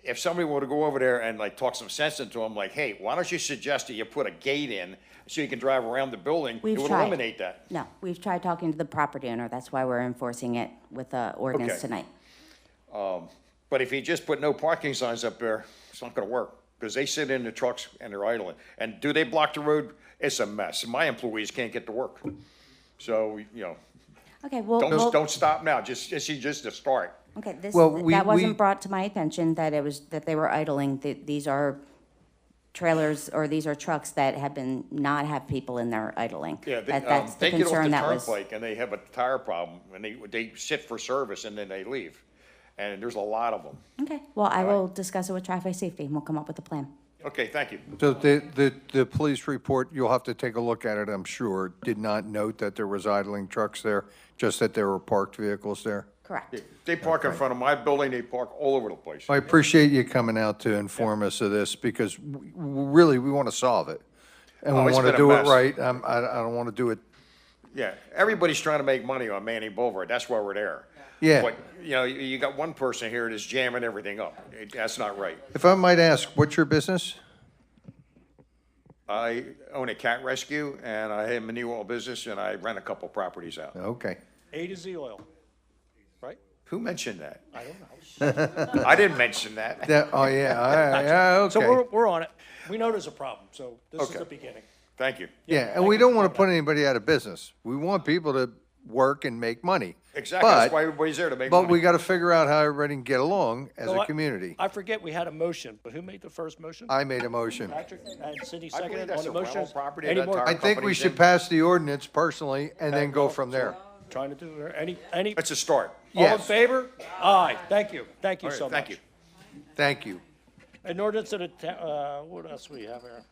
If somebody were to go over there and like talk some sense into them, like, hey, why don't you suggest that you put a gate in so you can drive around the building? It would eliminate that. No, we've tried talking to the property owner. That's why we're enforcing it with the ordinance Okay. tonight. But if you just put no parking signs up there, it's not gonna work, because they sit in the trucks and they're idling. And do they block the road? It's a mess. My employees can't get to work. So, you know, Okay, well, don't stop now, just a start. okay, Well, that we- wasn't brought to my attention, that they were idling. These are trailers, or these are trucks that not have people in there idling. Yeah, That's the they get off concern the that was. turnpike and they have a tire problem, and they sit for service and then they leave. And there's a lot of them. Okay, well, I will discuss it with traffic safety, and we'll come up with a plan. Okay, thank you. So the police report, you'll have to take a look at it, I'm sure, did not note that there was idling trucks there, just that there were parked vehicles there? Correct. They park in front of my building, they park all over the place. I appreciate you coming out to inform us of this, because really, we want to solve it. And Oh, we it's want to been a do it mess. right. I don't want to do it, Yeah, everybody's trying to make money on Manning Boulevard, that's why we're there. Yeah. But, you know, you got one person here that's jamming everything up. That's not right. if I might ask, what's your business? I own a cat rescue, and I have a new oil business, and I rent a couple properties out. Okay. A to Z Oil, right? Who mentioned that? I don't know. I didn't mention that. Oh, yeah, okay. So we're on it. We know there's a problem, so this is Okay. the beginning. Thank you. Yeah, and we don't want to put anybody out of business. We want people to work and make money. Exactly, that's But- why everybody's there to make But money. we got to figure out how everybody can get along as So a community. I forget we had a motion, but who made the first motion? I made a motion. Patrick and Cindy I believe seconded that's on the a rental motion. property Any that more? tar- I think we companies should in. pass the ordinance personally and then go from there. Trying to do, any, It's a start. all in Yes. favor? Aye, thank you All right, so much. thank you. Thank you. An ordinance of the, what else we have here?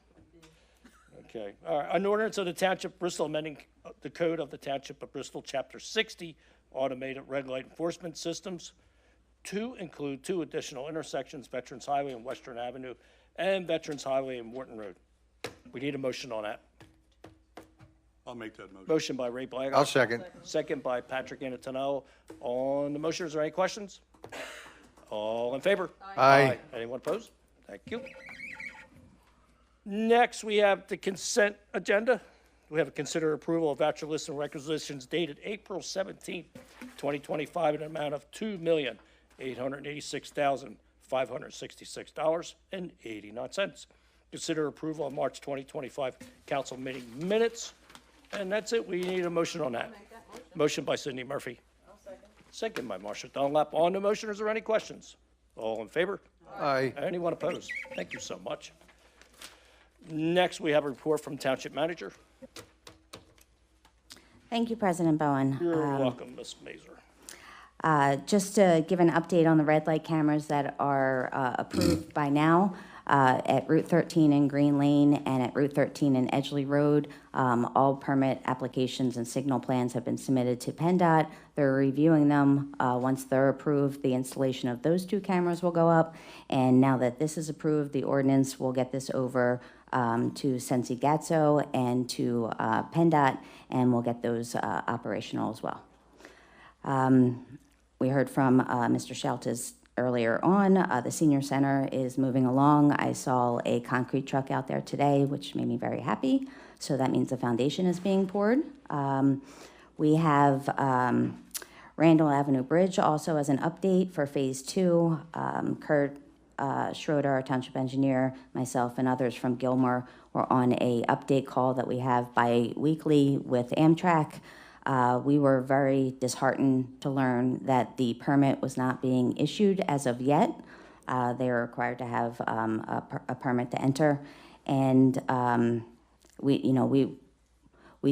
Okay, all right, an ordinance of the Township of Bristol amending the code of the Township of Bristol, Chapter 60, automated red light enforcement systems to include 2 additional intersections, Veterans Highway and Western Avenue, and Veterans Highway and Morton Road. We need a motion on that. I'll make that motion. Motion by Ray Blaga. I'll second. Second by Patrick Antonello. On the motion, is there any questions? All in favor? Aye. Anyone opposed? Thank you. Next, we have the consent agenda. We have a consider approval of voucher lists and requisitions dated April 17th, 2025, in an amount of $2,886,566.89. Consider approval of March 2025 council meeting minutes. And that's it. We need a motion on that. Motion by Cindy Murphy. Second by Marcia Dunlap. On the motion, is there any questions? All in favor? Aye. Anyone opposed? Thank you so much. Next, we have a report from Township Manager. Thank you, President Bowen. You're welcome, Ms. Mazer. Just to give an update on the red light cameras that are approved by now, at Route 13 in Green Lane and at Route 13 in Edgeley Road, all permit applications and signal plans have been submitted to PennDOT. They're reviewing them. Once they're approved, the installation of those 2 cameras will go up. And now that this is approved, the ordinance will get this over to Sensi Gatso and to PennDOT, and we'll get those operational as well. We heard from Mr. Sheltis earlier on. The senior center is moving along. I saw a concrete truck out there today, which made me very happy. So that means the foundation is being poured. We have Randall Avenue Bridge also as an update for Phase 2. Kurt Schroeder, our township engineer, myself, and others from Gilmore were on a update call that we have bi-weekly with Amtrak. We were very disheartened to learn that the permit was not being issued as of yet. They are required to have a permit to enter, and we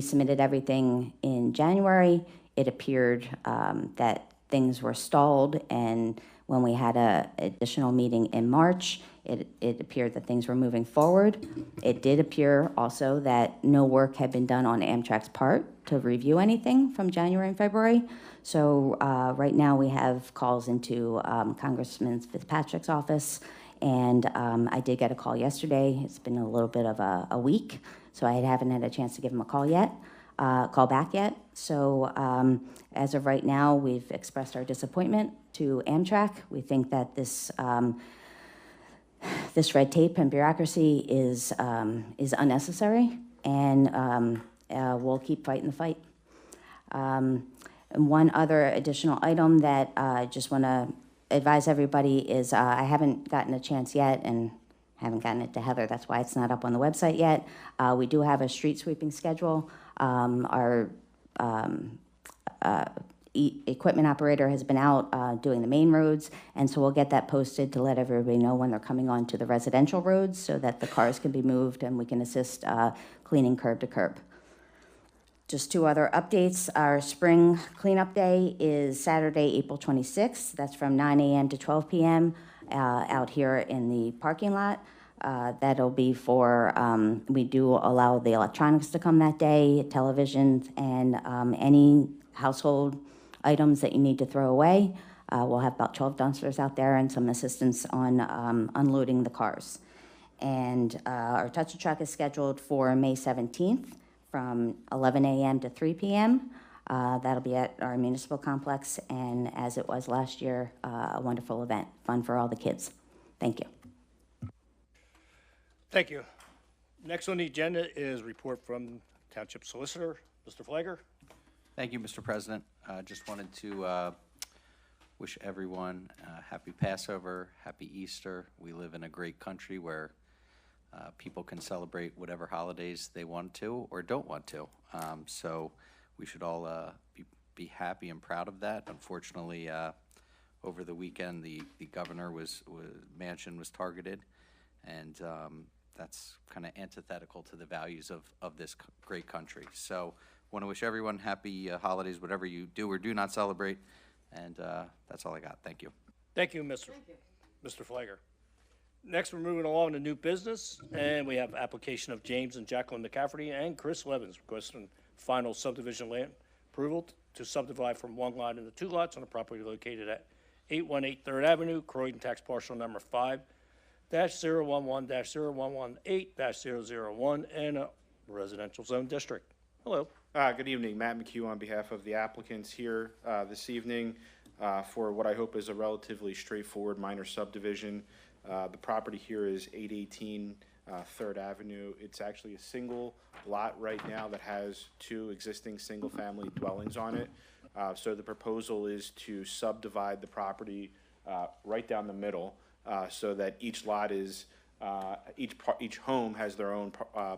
submitted everything in January. It appeared that things were stalled, and when we had an additional meeting in March, it appeared that things were moving forward. It did appear also that no work had been done on Amtrak's part to review anything from January and February. So right now we have calls into Congressman Fitzpatrick's office, and I did get a call yesterday. It's been a little bit of a week, so I haven't had a chance to give him a call back yet. So as of right now, we've expressed our disappointment to Amtrak. We think that this red tape and bureaucracy is unnecessary, and we'll keep fighting the fight. And one other additional item that I just want to advise everybody is I haven't gotten a chance yet, and haven't gotten it to Heather. That's why it's not up on the website yet. We do have a street sweeping schedule. Our equipment operator has been out doing the main roads, and so we'll get that posted to let everybody know when they're coming on to the residential roads so that the cars can be moved and we can assist cleaning curb to curb. Just 2 other updates. Our spring cleanup day is Saturday, April 26th. That's from 9 a.m. to 12 p.m. Out here in the parking lot. That'll be for, we do allow the electronics to come that day, televisions, and any household items that you need to throw away. We'll have about 12 dumpsters out there and some assistance on unloading the cars. And our touch a truck is scheduled for May 17th from 11 a.m. to 3 p.m. That'll be at our municipal complex, and as it was last year, a wonderful event, fun for all the kids. Thank you. Thank you. Next on the agenda is report from Township Solicitor, Mr. Flagger. Thank you, Mr. President. Just wanted to wish everyone happy Passover, happy Easter. We live in a great country where people can celebrate whatever holidays they want to or don't want to. So we should all be happy and proud of that. Unfortunately, over the weekend, the governor mansion was targeted, and that's kind of antithetical to the values of this great country. So want to wish everyone happy holidays, whatever you do or do not celebrate, and that's all I got. Thank you. Thank you, Mr. Flagger. Next, we're moving along to new business, and we have application of James and Jacqueline McCafferty and Chris Levins requesting final subdivision land approval to subdivide from one lot into two lots on a property located at 818 3rd Avenue, Croydon, tax parcel number 5-011-018-001 in a residential zone district. Hello. Good evening, Matt McHugh on behalf of the applicants here this evening for what I hope is a relatively straightforward minor subdivision. The property here is 818 3rd Avenue. It's actually a single lot right now that has two existing single-family dwellings on it. So the proposal is to subdivide the property right down the middle so that each lot is, each home has their own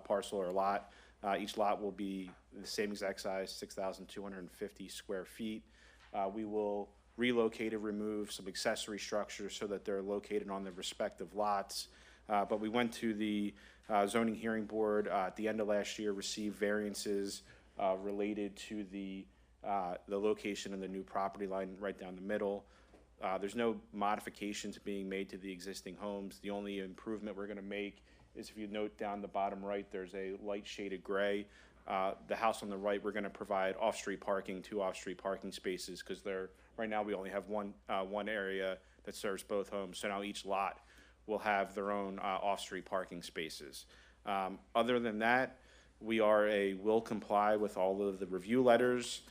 parcel or lot. Each lot will be the same exact size, 6,250 square feet. We will relocate and remove some accessory structures so that they're located on the respective lots. But we went to the zoning hearing board at the end of last year, received variances related to the location of the new property line right down the middle. There's no modifications being made to the existing homes. The only improvement we're going to make is, if you note down the bottom right, there's a light shaded gray. The house on the right, we're going to provide off-street parking, 2 off-street parking spaces, because right now we only have one area that serves both homes. So now each lot will have their own off-street parking spaces. Other than that, we will comply with all of the review letters.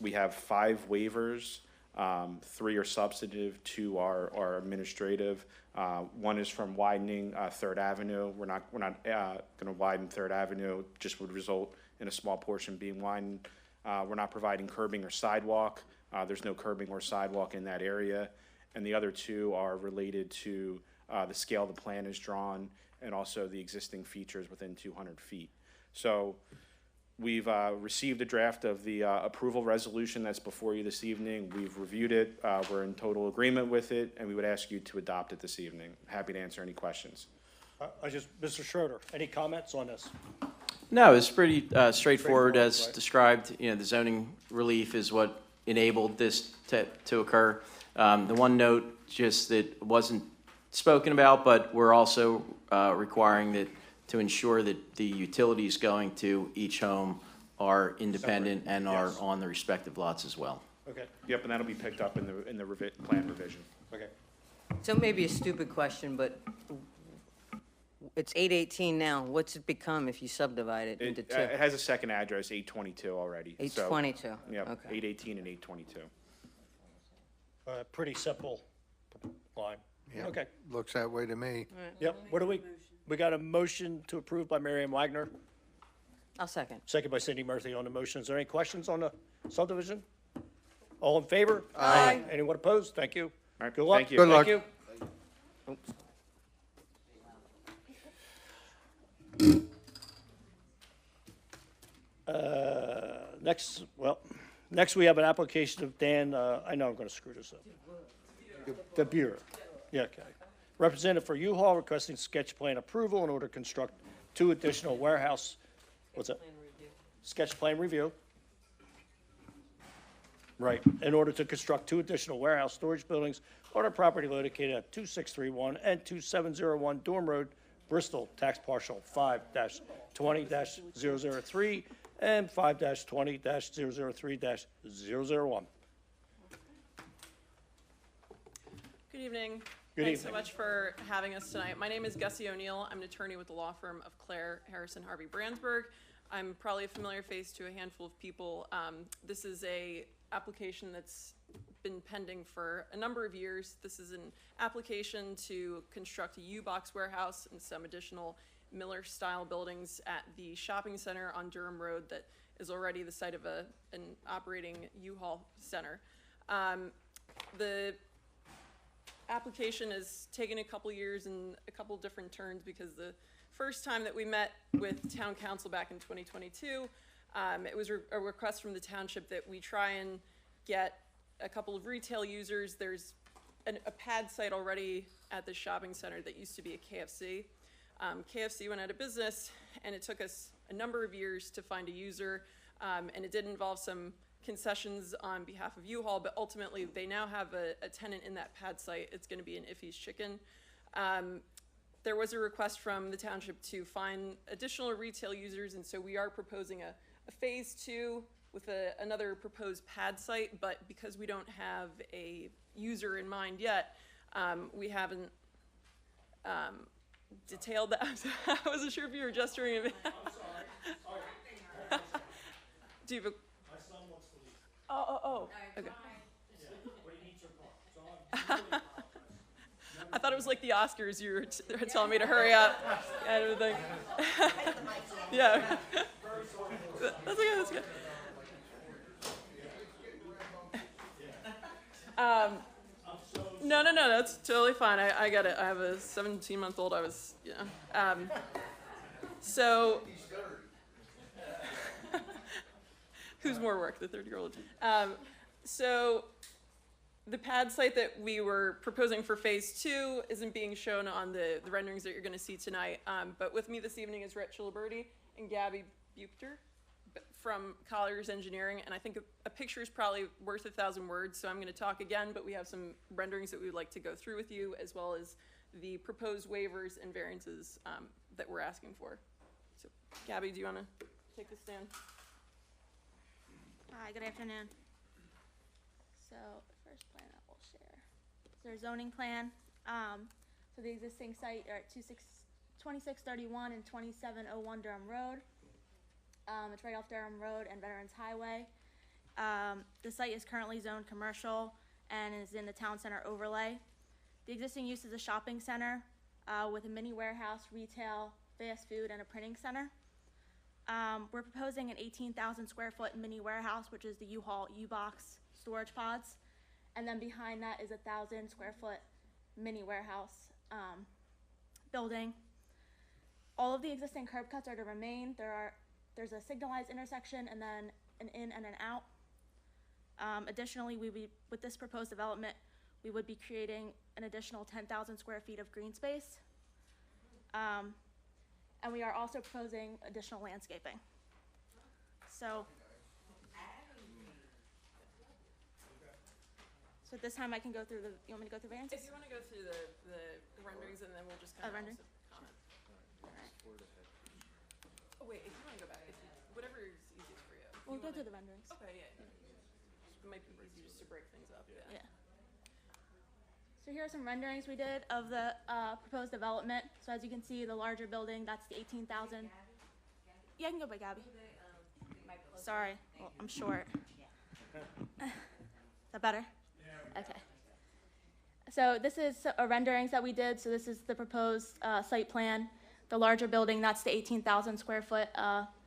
We have 5 waivers. 3 are substantive, 2 are administrative. 1 is from widening 3rd Avenue. We're not going to widen 3rd Avenue. Just would result in a small portion being widened. We're not providing curbing or sidewalk. There's no curbing or sidewalk in that area. And the other 2 are related to the scale the plan is drawn and also the existing features within 200 feet. So we've received a draft of the approval resolution that's before you this evening. We've reviewed it. We're in total agreement with it, and we would ask you to adopt it this evening. Happy to answer any questions. Mr. Schroeder, any comments on this? No, it's pretty straightforward as described. You know, the zoning relief is what enabled this to occur. The one note just that wasn't spoken about, but we're also requiring that to ensure that the utilities going to each home are independent and are on the respective lots as well. Okay. Yep, and that'll be picked up in the plan revision. Okay. So maybe a stupid question, but it's 818 now. What's it become if you subdivide it into 2? It has a second address, 822 already. 822. So, yep, Okay. 818 and 822. Pretty simple line. Yeah, Okay. looks that way to me. Yep. What do we got a motion to approve by Mary Ann Wagner, I'll second. second by Cindy Murphy on the motion. Is there any questions on the subdivision? All in favor? Aye. Anyone opposed? Thank you. All right, Good luck. thank you. Good luck. Thank you. Next we have an application of Dan, I know I'm gonna screw this up. The Bureau. Yeah, okay. Representative for U-Haul requesting sketch plan approval in order to construct 2 additional warehouse, what's that? Sketch plan review. Right, in order to construct 2 additional warehouse storage buildings on a property located at 2631 and 2701 Dorm Road, Bristol, tax parcel 5-20-003 and 5-20-003-001. Good evening. Good Thanks evening. so much for having us tonight. My name is Gussie O'Neill. I'm an attorney with the law firm of Claire Harrison Harvey Brandsburg. I'm probably a familiar face to a handful of people. This is a application that's been pending for a number of years. This is an application to construct a U-Box warehouse and some additional Miller-style buildings at the shopping center on Durham Road that is already the site of an operating U-Haul center. The application has taken a couple years and a couple different turns because the first time that we met with town council back in 2022, it was a request from the township that we try and get a couple of retail users. There's a pad site already at the shopping center that used to be a KFC. KFC went out of business, and it took us a number of years to find a user, and it did involve some concessions on behalf of U-Haul, but ultimately they now have a tenant in that pad site. It's going to be an Iffy's Chicken. There was a request from the township to find additional retail users, and so we are proposing a phase 2 with another proposed pad site, but because we don't have a user in mind yet, we haven't detailed that. I wasn't sure if you were gesturing a bit. Do you have a... My son wants to leave. Oh, okay. I thought it was like the Oscars. You were telling me to hurry up. Kind of thing. Yeah. That's okay. That's good. No, that's totally fine. I get it. I have a 17-month-old. So, who's more work, the 30-year-old? So, the pad site that we were proposing for phase 2 isn't being shown on the renderings that you're going to see tonight. But with me this evening is Rhett Chiliberti and Gabby Buchter from Colliers Engineering, and I think a picture is probably worth 1,000 words, so I'm going to talk again, but we have some renderings that we would like to go through with you, as well as the proposed waivers and variances that we're asking for. So, Gabby, do you want to take the stand? Hi, good afternoon. So, first plan that we'll share is our zoning plan. So the existing site are at 2631 and 2701 Durham Road. It's right off Durham Road and Veterans Highway. The site is currently zoned commercial and is in the town center overlay. The existing use is a shopping center with a mini warehouse, retail, fast food, and a printing center. We're proposing an 18,000 square foot mini warehouse, which is the U-Haul U-Box storage pods. And then behind that is 1,000 square foot mini warehouse building. All of the existing curb cuts are to remain. There's a signalized intersection and then an in and an out. Additionally, with this proposed development, we would be creating an additional 10,000 square feet of green space. And we are also proposing additional landscaping. So at this time I can go through you want me to go through variances? If you want to go through the renderings, and then we'll just kind of rendering? comment. Oh, wait, if you want to go back, whatever is easiest for you. We'll go through the renderings. Okay, yeah. It might be easy just to break things up, yeah. So here are some renderings we did of the proposed development. So as you can see, the larger building, that's the 18,000. Yeah, I can go by Gabby. Sorry, well, I'm short. Is that better? Okay. So this is a renderings that we did. So this is the proposed site plan. The larger building, that's the 18,000 square foot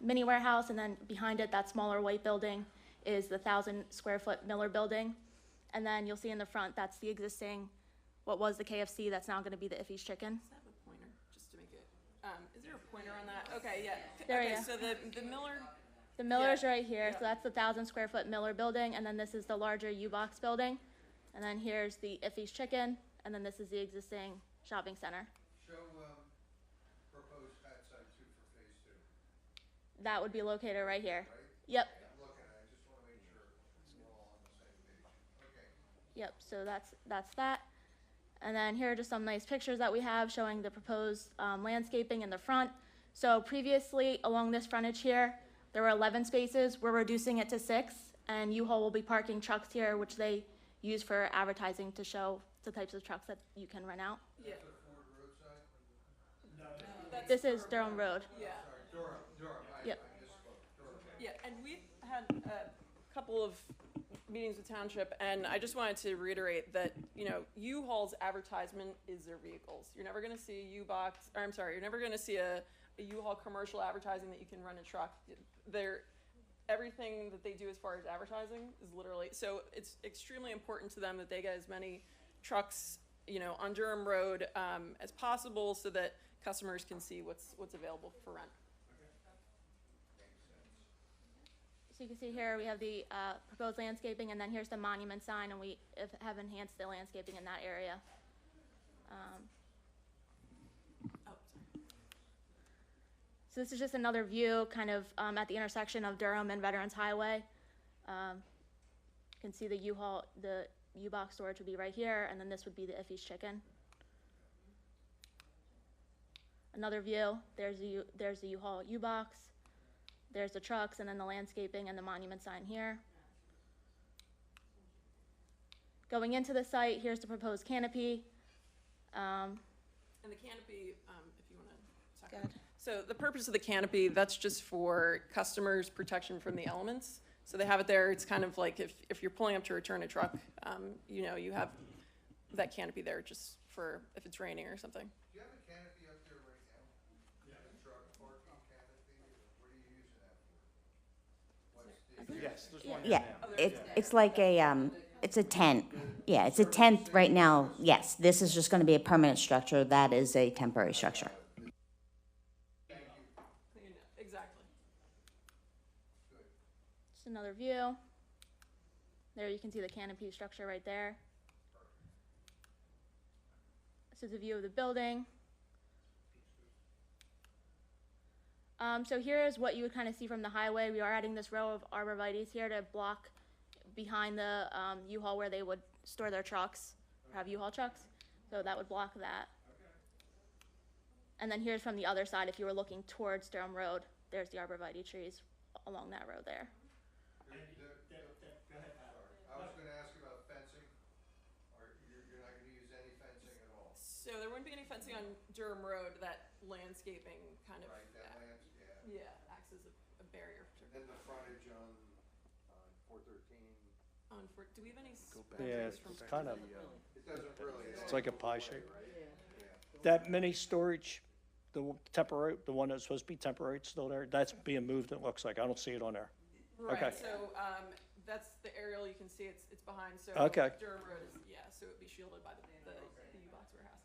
mini warehouse, and then behind it, that smaller white building is the 1,000 square foot Miller building. And then you'll see in the front, that's the existing, what was the KFC, that's now gonna be the Iffy's Chicken. Does that have a pointer, just to make it, is there a pointer on that? Okay, yeah. There Okay, you go. so the Miller. The Miller's Yeah, right here, yeah. so that's the 1,000 square foot Miller building, and then this is the larger U-Box building. And then here's the Iffy's Chicken, and then this is the existing shopping center. Show proposed pad site 2 for phase 2. That would be located right here. Right? Yep, I'm looking at it, I just want to make sure we're all on the same page. Okay. yep, so that's that. And then here are just some nice pictures that we have showing the proposed landscaping in the front. So previously, along this frontage here, there were 11 spaces. We're reducing it to 6, and U-Haul will be parking trucks here, which they use for advertising to show the types of trucks that you can rent out. Yeah. This is Durham Road. Yeah. Durham. Yep. I misspoke. Durham. Yeah, and we've had a couple of meetings with Township, and I just wanted to reiterate that, U-Haul's advertisement is their vehicles. You're never gonna see a U-Box, you're never gonna see a U-Haul commercial advertising that you can run a truck. everything that they do as far as advertising is literally, so it's extremely important to them that they get as many trucks, you know, on Durham Road as possible so that customers can see what's available for rent. So you can see here, we have the proposed landscaping, and then here's the monument sign, and we have enhanced the landscaping in that area. So this is just another view, kind of at the intersection of Durham and Veterans Highway. You can see the U-Haul, the U-Box storage would be right here, and then this would be the Iffy's Chicken. Another view, there's the U-Haul U-Box. There's the trucks, and then the landscaping and the monument sign here. Going into the site, here's the proposed canopy. And the canopy, if you want to talk. So the purpose of the canopy, that's just for customers' protection from the elements. So they have it there. It's kind of like if you're pulling up to return a truck, you know, you have that canopy there just for if it's raining or something. Do you have a canopy up there right now? Yeah. A truck parking canopy? What are you using that for? Yes, there's one Yeah, there now. it's like a, it's a tent. Yeah, it's a tent right now. Yes, this is just gonna be a permanent structure. That is a temporary structure. Exactly. Just another view. There you can see the canopy structure right there. This is a view of the building. So here is what you would kind of see from the highway. We are adding this row of arborvitaes here to block behind the U-Haul where they would store their trucks, or have U-Haul trucks. So that would block that. And then here's from the other side, if you were looking towards Durham Road, there's the arborvitae trees along that road there. I was gonna ask about fencing. You're not gonna use any fencing at all? So there wouldn't be any fencing on Durham Road. That landscaping kind of yeah, acts as a barrier. Then the frontage on 413. Do we have any? Yeah, it's kind of, It doesn't really. it's like a pie shape. That mini storage, the temporary, the one that's supposed to be temporary, it's still there, that's being moved, it looks like. I don't see it on there. Right. Okay. So that's the aerial. You can see it's behind. So Okay. Durham Road is so it would be shielded by the U-Box warehouse.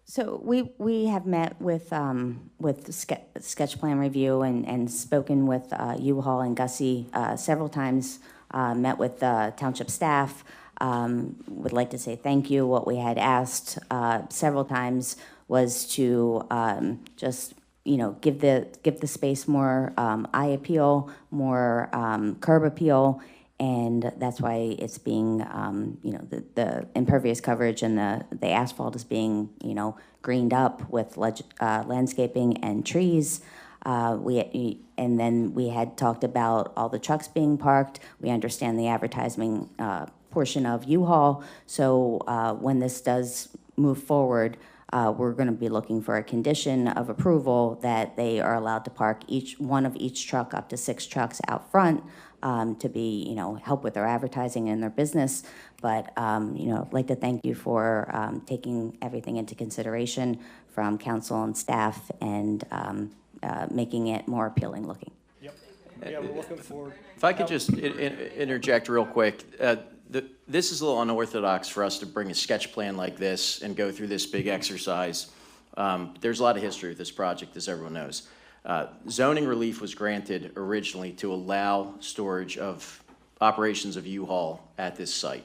So we have met with sketch plan review and spoken with U-Haul and Gussie several times, met with township staff. Would like to say thank you. What we had asked several times was to just, you know, give the space more eye appeal, more curb appeal, and that's why it's being, you know, the impervious coverage and the asphalt is being, you know, greened up with landscaping and trees. And then we had talked about all the trucks being parked. We understand the advertising portion of U-Haul. So when this does move forward, we're going to be looking for a condition of approval that they are allowed to park one of each truck, up to 6 trucks out front, to be, you know, help with their advertising and their business. But, you know, I'd like to thank you for taking everything into consideration from council and staff and making it more appealing looking. Yep. Yeah, we're looking forward. If I could just interject real quick. This is a little unorthodox for us to bring a sketch plan like this and go through this big exercise. There's a lot of history with this project, as everyone knows. Zoning relief was granted originally to allow storage of operations of U-Haul at this site.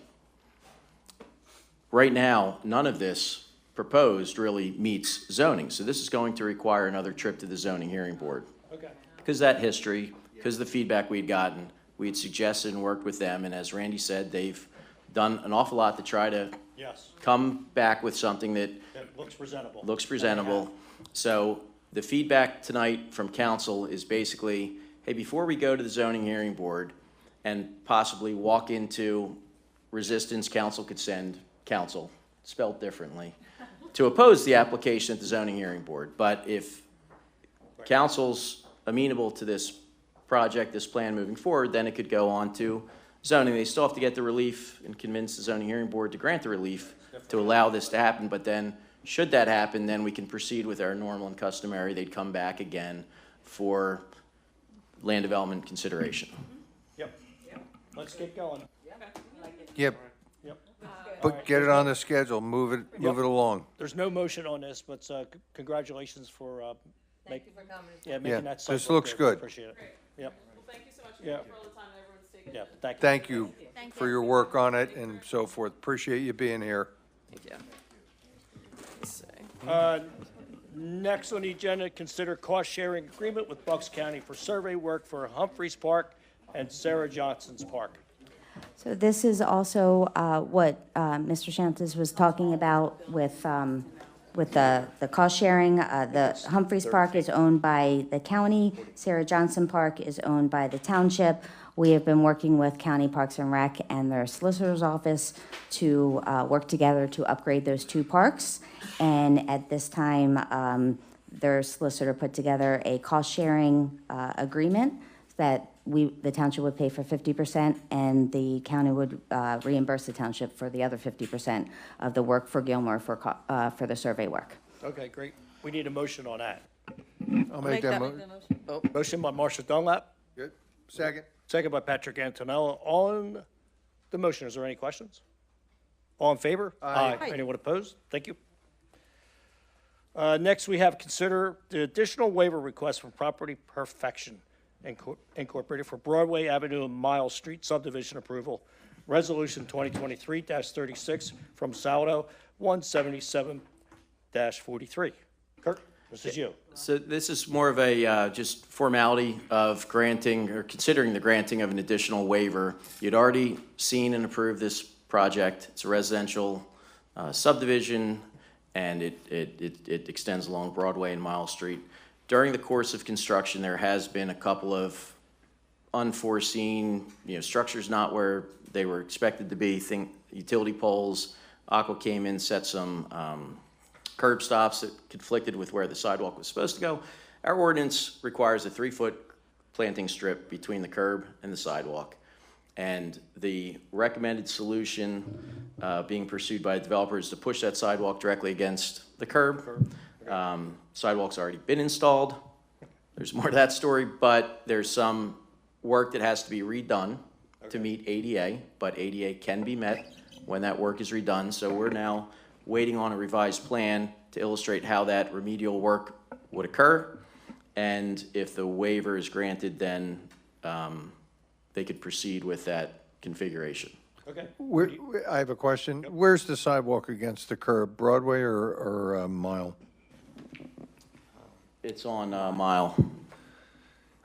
Right now, none of this proposed really meets zoning, so this is going to require another trip to the zoning hearing board. Okay. Because of that history, because of the feedback we'd gotten, we had suggested and worked with them, and as Randy said, they've done an awful lot to try to come back with something that looks presentable. Looks presentable. So the feedback tonight from council is basically, hey, before we go to the zoning hearing board and possibly walk into resistance, council could send council, spelled differently, to oppose the application at the zoning hearing board. But if council's amenable to this project, this plan moving forward, then it could go on to zoning. They still have to get the relief and convince the zoning hearing board to grant the relief to allow this to happen, but then Should that happen, then we can proceed with our normal and customary. They'd come back again for land development consideration. Yep. Let's get going. Yep, Yep. but get it on the schedule, move it along. There's no motion on this, but congratulations for Thank you for coming. making that site this look looks good. Appreciate it. Yep. Well, thank you so much Yeah. for all the time that everyone's taken. Yeah, thank you. Thank you Thank for you. your work on it and so forth. Appreciate you being here. Thank you. Let's see. Next on the agenda, consider cost-sharing agreement with Bucks County for survey work for Humphreys Park and Sarah Johnson's Park. So this is also what Mr. Shantis was talking about with the cost sharing. The Humphreys Park is owned by the county. Sarah Johnson Park is owned by the township. We have been working with County Parks and Rec and their solicitor's office to work together to upgrade those two parks. And at this time, their solicitor put together a cost-sharing agreement that the township would pay for 50% and the county would reimburse the township for the other 50% of the work for Gilmore for the survey work. Okay, great. We need a motion on that. I'll make that motion. Motion by Marcia Dunlap, Good. Second. second by Patrick Antonello. On the motion, is there any questions? All in favor? Aye. Anyone opposed? Thank you. Next, we have consider the additional waiver request from Property Perfection Incorporated for Broadway Avenue and Miles Street subdivision approval. Resolution 2023-36 from Saldo 177-43. Kurt, this is you. So this is more of a just formality of granting or considering the granting of an additional waiver. You'd already seen and approved this project. It's a residential subdivision, and it extends along Broadway and Miles Street. During the course of construction, there has been a couple of unforeseen, structures not where they were expected to be. Think utility poles. Aqua came in, set some curb stops that conflicted with where the sidewalk was supposed to go. Our ordinance requires a 3-foot planting strip between the curb and the sidewalk. And the recommended solution being pursued by the developer is to push that sidewalk directly against the curb. Sidewalk's already been installed. There's more to that story, but there's some work that has to be redone to meet ADA, but ADA can be met when that work is redone. So we're now waiting on a revised plan to illustrate how that remedial work would occur. And if the waiver is granted, then they could proceed with that configuration. Okay. I have a question. Where's the sidewalk against the curb, Broadway or Mile? It's on Mile.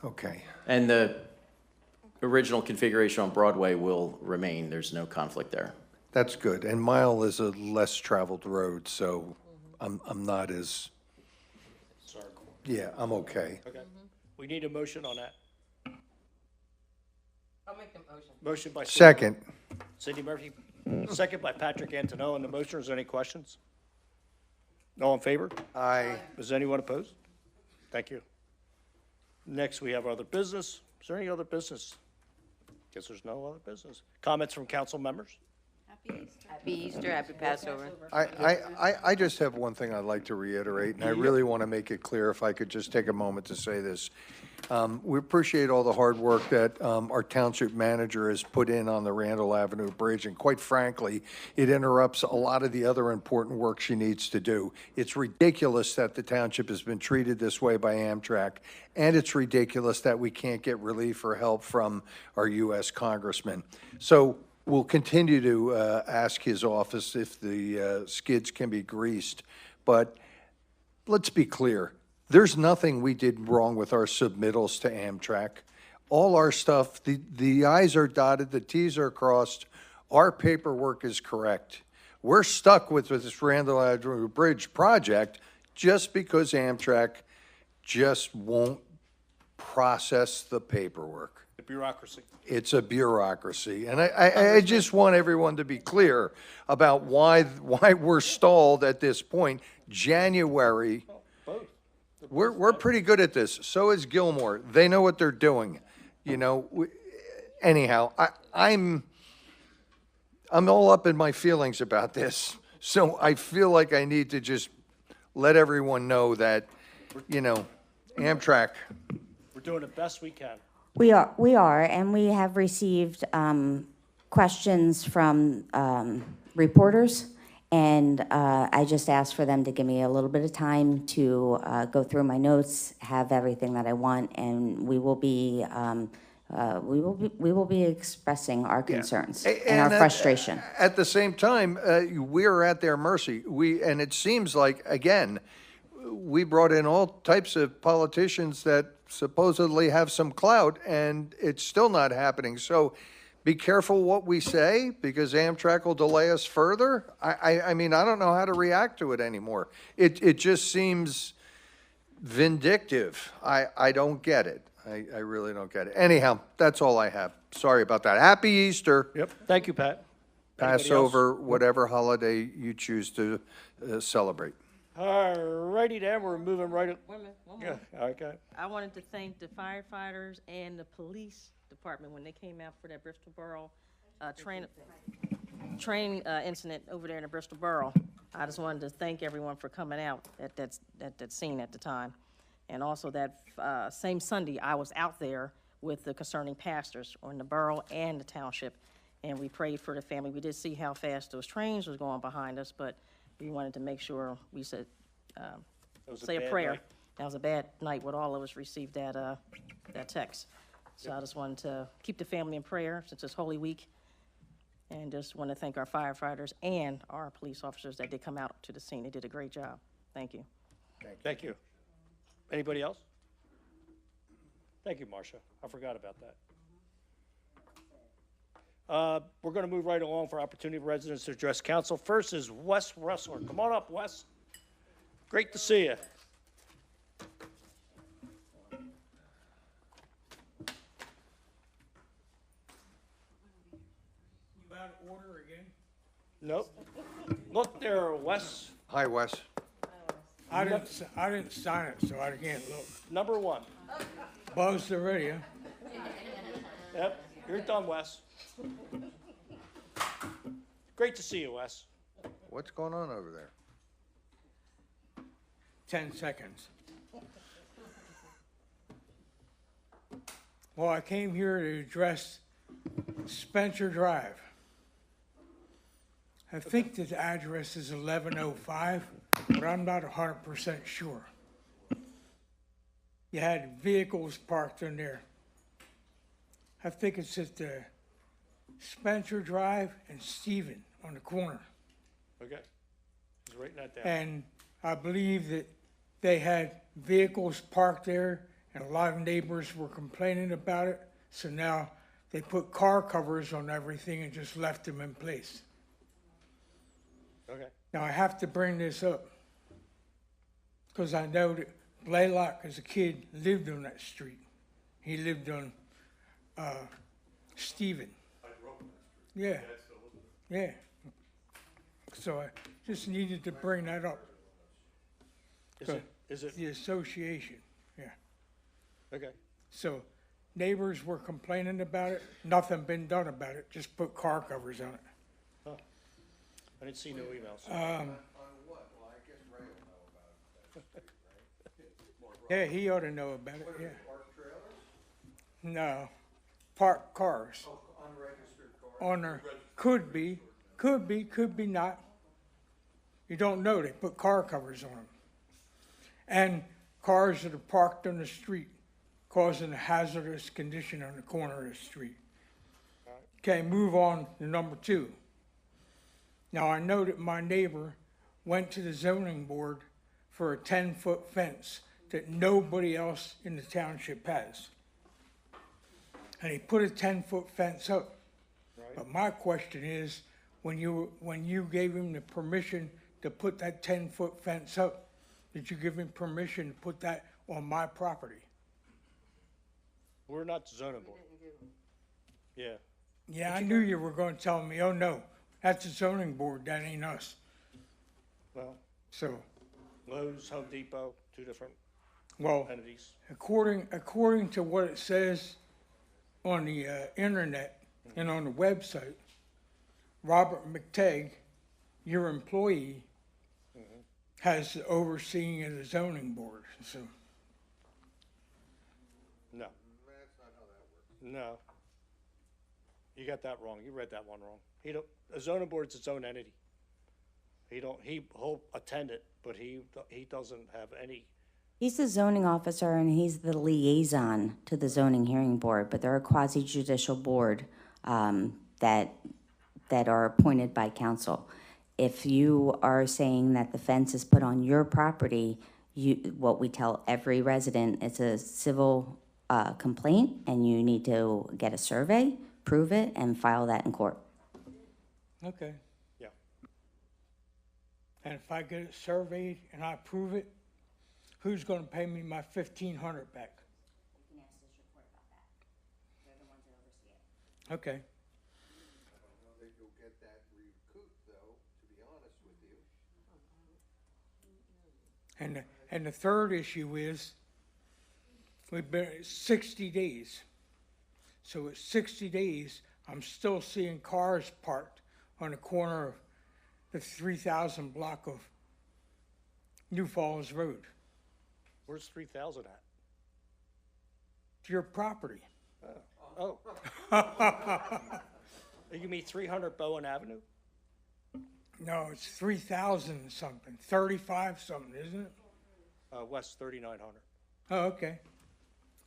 Okay. And the original configuration on Broadway will remain. There's no conflict there. That's good. And Mile is a less traveled road, so I'm not as, yeah, I'm okay. Okay. We need a motion on that. I'll make the motion. Motion by Second. Cindy Murphy, second by Patrick Antonello. On the motion, is there any questions? All in favor? Aye. Is anyone opposed? Thank you. Next, we have other business. Is there any other business? Guess there's no other business. Comments from council members? Happy Easter, happy Passover. I just have one thing I'd like to reiterate, and I really want to make it clear, if I could just take a moment to say this. We appreciate all the hard work that our township manager has put in on the Randall Avenue Bridge, and quite frankly, it interrupts a lot of the other important work she needs to do. It's ridiculous that the township has been treated this way by Amtrak, and it's ridiculous that we can't get relief or help from our U.S. congressman. So we'll continue to ask his office if the skids can be greased, but let's be clear. There's nothing we did wrong with our submittals to Amtrak. All our stuff, the I's are dotted, the T's are crossed, our paperwork is correct. We're stuck with this Randall Avenue Bridge project just because Amtrak just won't process the paperwork. The bureaucracy. It's a bureaucracy. And I just want everyone to be clear about why we're stalled at this point. January, we're pretty good at this. So is Gilmore. They know what they're doing. Anyhow, I'm all up in my feelings about this. So I feel like I need to just let everyone know that, Amtrak, We're doing the best we can. We are, and we have received questions from reporters, and I just asked for them to give me a little bit of time to go through my notes, have everything that I want, and we will be expressing our concerns and our frustration. At the same time, we're at their mercy. And it seems like, again, we brought in all types of politicians that supposedly have some clout, and it's still not happening. So be careful what we say, because Amtrak will delay us further. I mean, I don't know how to react to it anymore. It just seems vindictive. I don't get it. I really don't get it. Anyhow, that's all I have. Sorry about that. Happy Easter. Yep. Thank you, Pat. Anybody Passover, else? whatever holiday you choose to celebrate. All righty then, we're moving right. Wait a minute, one Yeah, more. okay. I wanted to thank the firefighters and the police department when they came out for that Bristol Borough train incident over there in the Bristol Borough. I just wanted to thank everyone for coming out at that scene at the time. And also that same Sunday, I was out there with the concerning pastors on the borough and the township, and we prayed for the family. We did see how fast those trains was going behind us, but we wanted to make sure we said, say a bad prayer. night. That was a bad night when all of us received that text. So I just wanted to keep the family in prayer since it's Holy Week, and just want to thank our firefighters and our police officers that did come out to the scene. They did a great job. Thank you. Thank you. Anybody else? Thank you, Marcia. I forgot about that. We're going to move right along for opportunity for residents to address council. First is Wes Ressler. Come on up, Wes. Great to see you. You out of order again? Nope. Look there, Wes. Hi, Wes. I didn't sign it, so I can't look. Number one. Buzzed already, huh? Yep, you're done, Wes. Great to see you, Wes. What's going on over there? 10 seconds. Well, I came here to address Spencer Drive. I think the address is 1105, but I'm not 100% sure. You had vehicles parked in there. I think it's at the Spencer Drive and Stephen on the corner. Okay. He's writing that down. And I believe that they had vehicles parked there, and a lot of neighbors were complaining about it. So now they put car covers on everything and just left them in place. Okay. Now I have to bring this up because I know that Blaylock, as a kid, lived on that street. He lived on Stephen. Yeah. Yeah. So I just needed to bring that up. Is it the association? Yeah. Okay. So neighbors were complaining about it. Nothing been done about it. Just put car covers on it. Huh. I didn't see no emails. Yeah, he ought to know about it, yeah. No, parked cars. On there, could be not. You don't know, they put car covers on them. And cars that are parked on the street, causing a hazardous condition on the corner of the street. Okay, move on to number 2. Now, I know that my neighbor went to the zoning board for a 10-foot fence that nobody else in the township has. And he put a 10-foot fence up. But my question is, when you gave him the permission to put that 10-foot fence up, did you give him permission to put that on my property? We're not the zoning board. Yeah. Yeah, I knew you were going to tell me, oh no, that's the zoning board, that ain't us. Well, So, Lowe's, Home Depot, two different well, entities. according to what it says on the internet and on the website, Robert McTagg your employee has the overseeing of the zoning board, so. No. No. You got that wrong. You read that one wrong. A zoning board's its own entity. He'll attend it, but he doesn't have any. He's the zoning officer and he's the liaison to the zoning hearing board, but they're a quasi-judicial board that are appointed by council. If you are saying that the fence is put on your property, what we tell every resident, it's a civil complaint and you need to get a survey, prove it, and file that in court. Okay. Yeah. And if I get it surveyed and I prove it, who's gonna pay me my $1,500 back? Okay. I don't know that you'll get that recouped, though, to be honest with you. And the third issue is, we've been at 60 days. So at 60 days, I'm still seeing cars parked on the corner of the 3,000 block of New Falls Road. Where's 3,000 at? It's your property. Oh. You mean 300 Bowen Avenue? No, it's 3,000 something, 35 something, isn't it? West 3900. Oh, okay.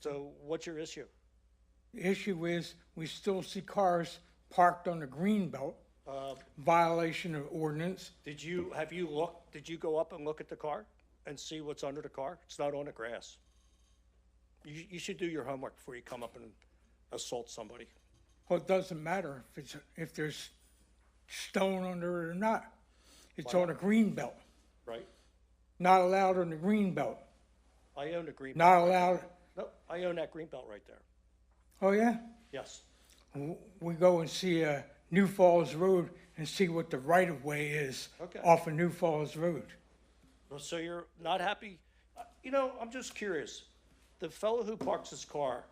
So what's your issue? The issue is, we still see cars parked on the green belt, violation of ordinance. Did you go up and look at the car and see what's under the car? It's not on the grass. You should do your homework before you come up and assault somebody. Well, it doesn't matter if there's stone under it or not. It's on a green belt. Right? Not allowed on the green belt. I own the green belt. Not allowed. No, I own that green belt right there. Oh, yeah? Yes. We go and see New Falls Road and see what the right-of-way is off of New Falls Road. Well, so you're not happy? I'm just curious. The fellow who parks his car,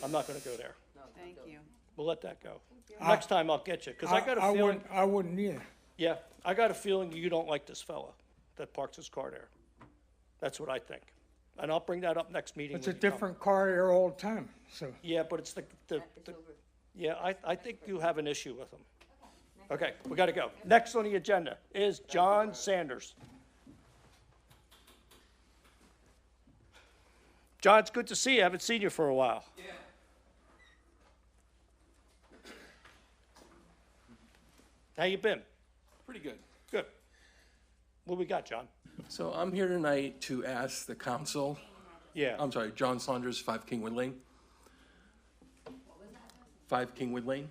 I'm not gonna go there. Thank you. We'll let that go. Next time I'll get you, because I got a feeling. I wouldn't either. Yeah, I got a feeling you don't like this fella that parks his car there. That's what I think. And I'll bring that up next meeting. It's a when you come. different car there all the time, so. Yeah, but it's yeah, I think you have an issue with him. Okay, we gotta go. Next on the agenda is John Sanders. John, it's good to see you. I haven't seen you for a while. Yeah. How you been? Pretty good. Good. What we got, John? So I'm here tonight to ask the council. Yeah. I'm sorry, John Saunders, 5 Kingwood Lane. 5 Kingwood Lane.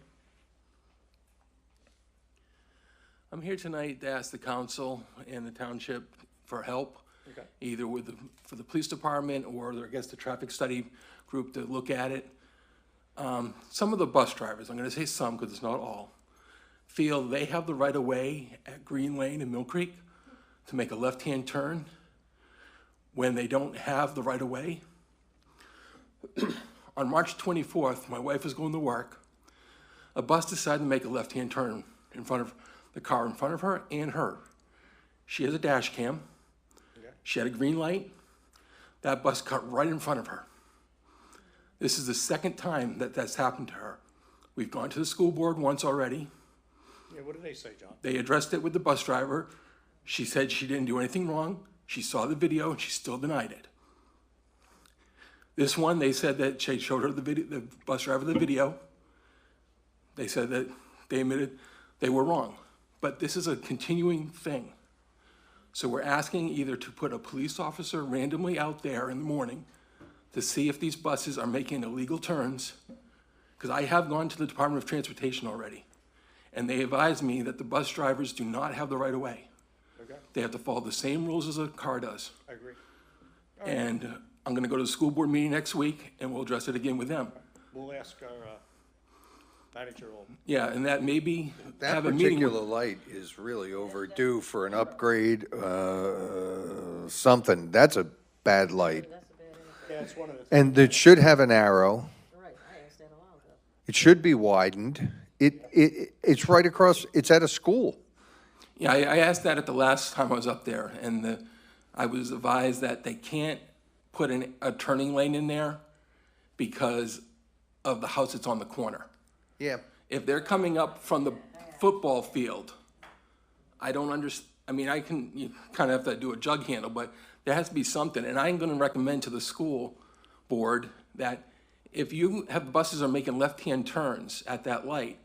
I'm here tonight to ask the council and the township for help, either for the police department or I guess the traffic study group to look at it. Some of the bus drivers, I'm going to say some because it's not all, feel they have the right of way at Green Lane in Mill Creek to make a left-hand turn when they don't have the right of way. On March 24th, my wife was going to work. A bus decided to make a left-hand turn in front of the car in front of her and her. She has a dash cam. She had a green light. That bus cut right in front of her. This is the second time that that's happened to her. We've gone to the school board once already. Yeah, what did they say, John? They addressed it with the bus driver. She said she didn't do anything wrong. She saw the video and she still denied it. This one, they said that she showed her the bus driver the video. They said that they admitted they were wrong. But this is a continuing thing. So we're asking either to put a police officer randomly out there in the morning to see if these buses are making illegal turns, because I have gone to the Department of Transportation already, and they advised me that the bus drivers do not have the right of way. Okay. They have to follow the same rules as a car does. I agree. And I'm gonna go to the school board meeting next week, and we'll address it again with them. We'll ask our manager. Yeah, and that maybe That have a meeting with. particular light is really overdue for an upgrade, something. That's a bad light. Yeah, it's one of the. And it should have an arrow. It should be widened. It's right across, it's at a school. Yeah, I asked that at the last time I was up there, and I was advised that they can't put a turning lane in there because of the house that's on the corner. Yeah. If they're coming up from the football field, I don't understand. I mean, you kind of have to do a jug handle, but there has to be something. And I'm going to recommend to the school board that if you have buses are making left-hand turns at that light,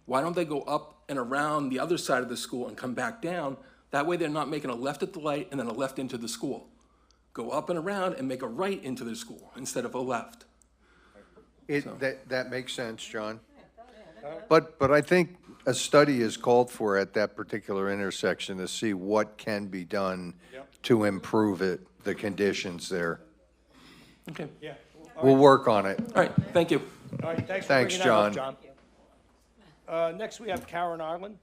why don't they go up and around the other side of the school and come back down? That way they're not making a left at the light and then a left into the school. Go up and around and make a right into the school instead of a left. That makes sense, John. But I think a study is called for at that particular intersection to see what can be done to improve the conditions there. Okay. Yeah. We'll work on it. All right, thank you. All right, thanks for Thanks, bringing that up, John. John. Next, we have Karen Ireland.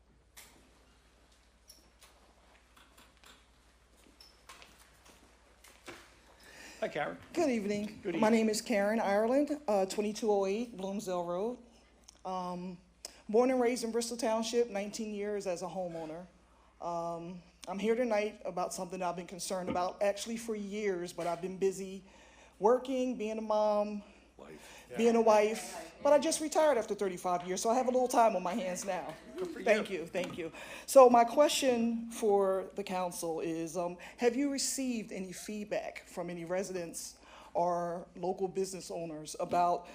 Hi, Karen. Good evening. Good My evening. name is Karen Ireland, 2208 Bloomsdale Road. Born and raised in Bristol Township, 19 years as a homeowner. I'm here tonight about something I've been concerned about actually for years, but I've been busy working, being a mom, being a wife. But I just retired after 35 years, so I have a little time on my hands now. Thank you, thank you. So my question for the council is, have you received any feedback from any residents or local business owners about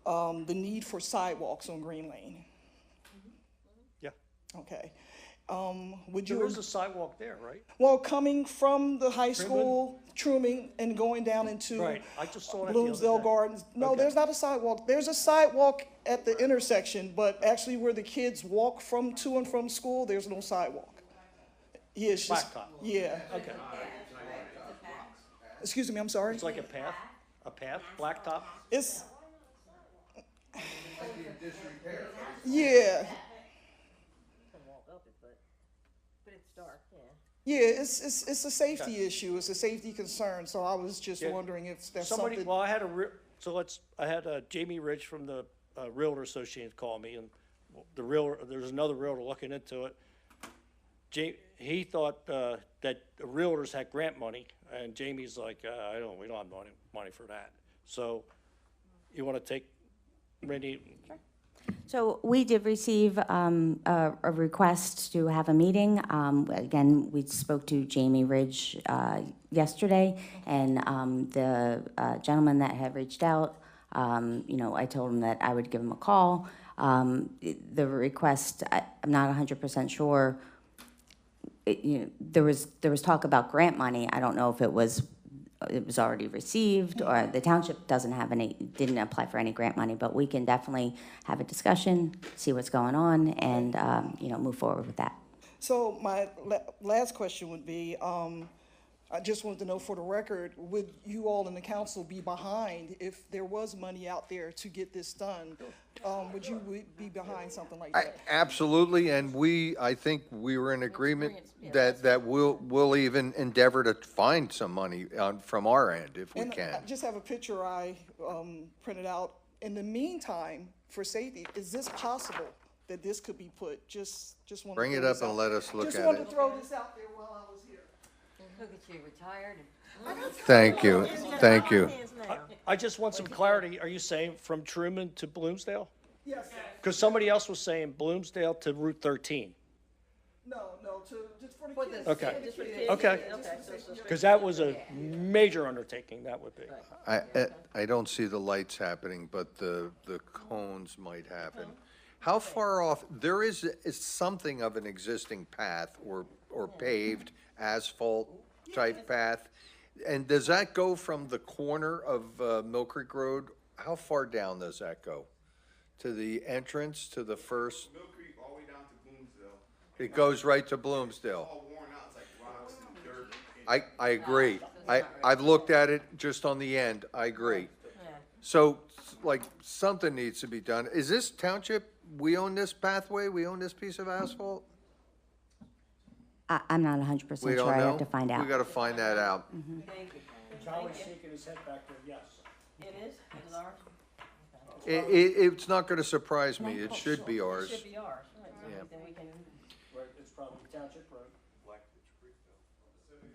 the need for sidewalks on Green Lane? Yeah. Okay. Would you? There is a sidewalk there, right? Well, coming from the high school, Truman, and going down into Right. I just saw that the other Bloomsdale day. Gardens. No, Okay. there's not a sidewalk. There's a sidewalk at the intersection, but actually where the kids walk to and from school, there's no sidewalk. Yeah, it's just, Blacktop. yeah. Okay. Excuse me, I'm sorry? It's like a path, blacktop? It's, yeah. But it's dark, yeah. Yeah, it's a safety issue. It's a safety concern. So I was just Yeah. wondering if there's Somebody, something. well, I had Jamie Ridge from the Realtor Association call me, and there's another realtor looking into it. He thought that the realtors had grant money, and Jamie's like, we don't have money for that. So, you want to take, Randy? So we did receive a request to have a meeting. Again, we spoke to Jamie Ridge yesterday, and the gentleman that had reached out, I told him that I would give him a call. The request, I'm not 100% sure. There was talk about grant money. I don't know if it was already received, or the township didn't apply for any grant money, but we can definitely have a discussion, see what's going on, and, move forward with that. So my last question would be, I just wanted to know for the record, would you all in the council be behind if there was money out there to get this done? Would you be behind something like that? Absolutely, and I think we were in agreement that we'll even endeavor to find some money from our end if we And can. I just have a picture I printed out. In the meantime, for safety, is this possible that this could be put? Just want to Bring it throw up this and out. let us look Just at wanted it. to throw this out there while I was here. Look at you, retired. Thank you, thank you. I just want some clarity. Are you saying from Truman to Bloomsdale? Yes. Because somebody else was saying Bloomsdale to Route 13. No, just for the kids. Okay. Just for the kids. Okay. Because that was a major undertaking, that would be. I don't see the lights happening, but the cones might happen. How far off, there is something of an existing path or paved asphalt type path. And does that go from the corner of Mill Creek Road? How far down does that go? To the entrance, to the first? Mill Creek all the way down to Bloomsdale. It goes right to Bloomsdale. All worn out, it's like rocks and dirt. I agree. I've looked at it just on the end. I agree. So, like, something needs to be done. Is this township, we own this pathway? We own this piece of asphalt? I'm not 100% We don't sure. I know? have to find out. We gotta find that out. John was shaking his head back there, yes. It is? It is ours? It's not gonna surprise me. It should be ours. It should be ours, right, so Yeah. then we can, It's probably Township Road.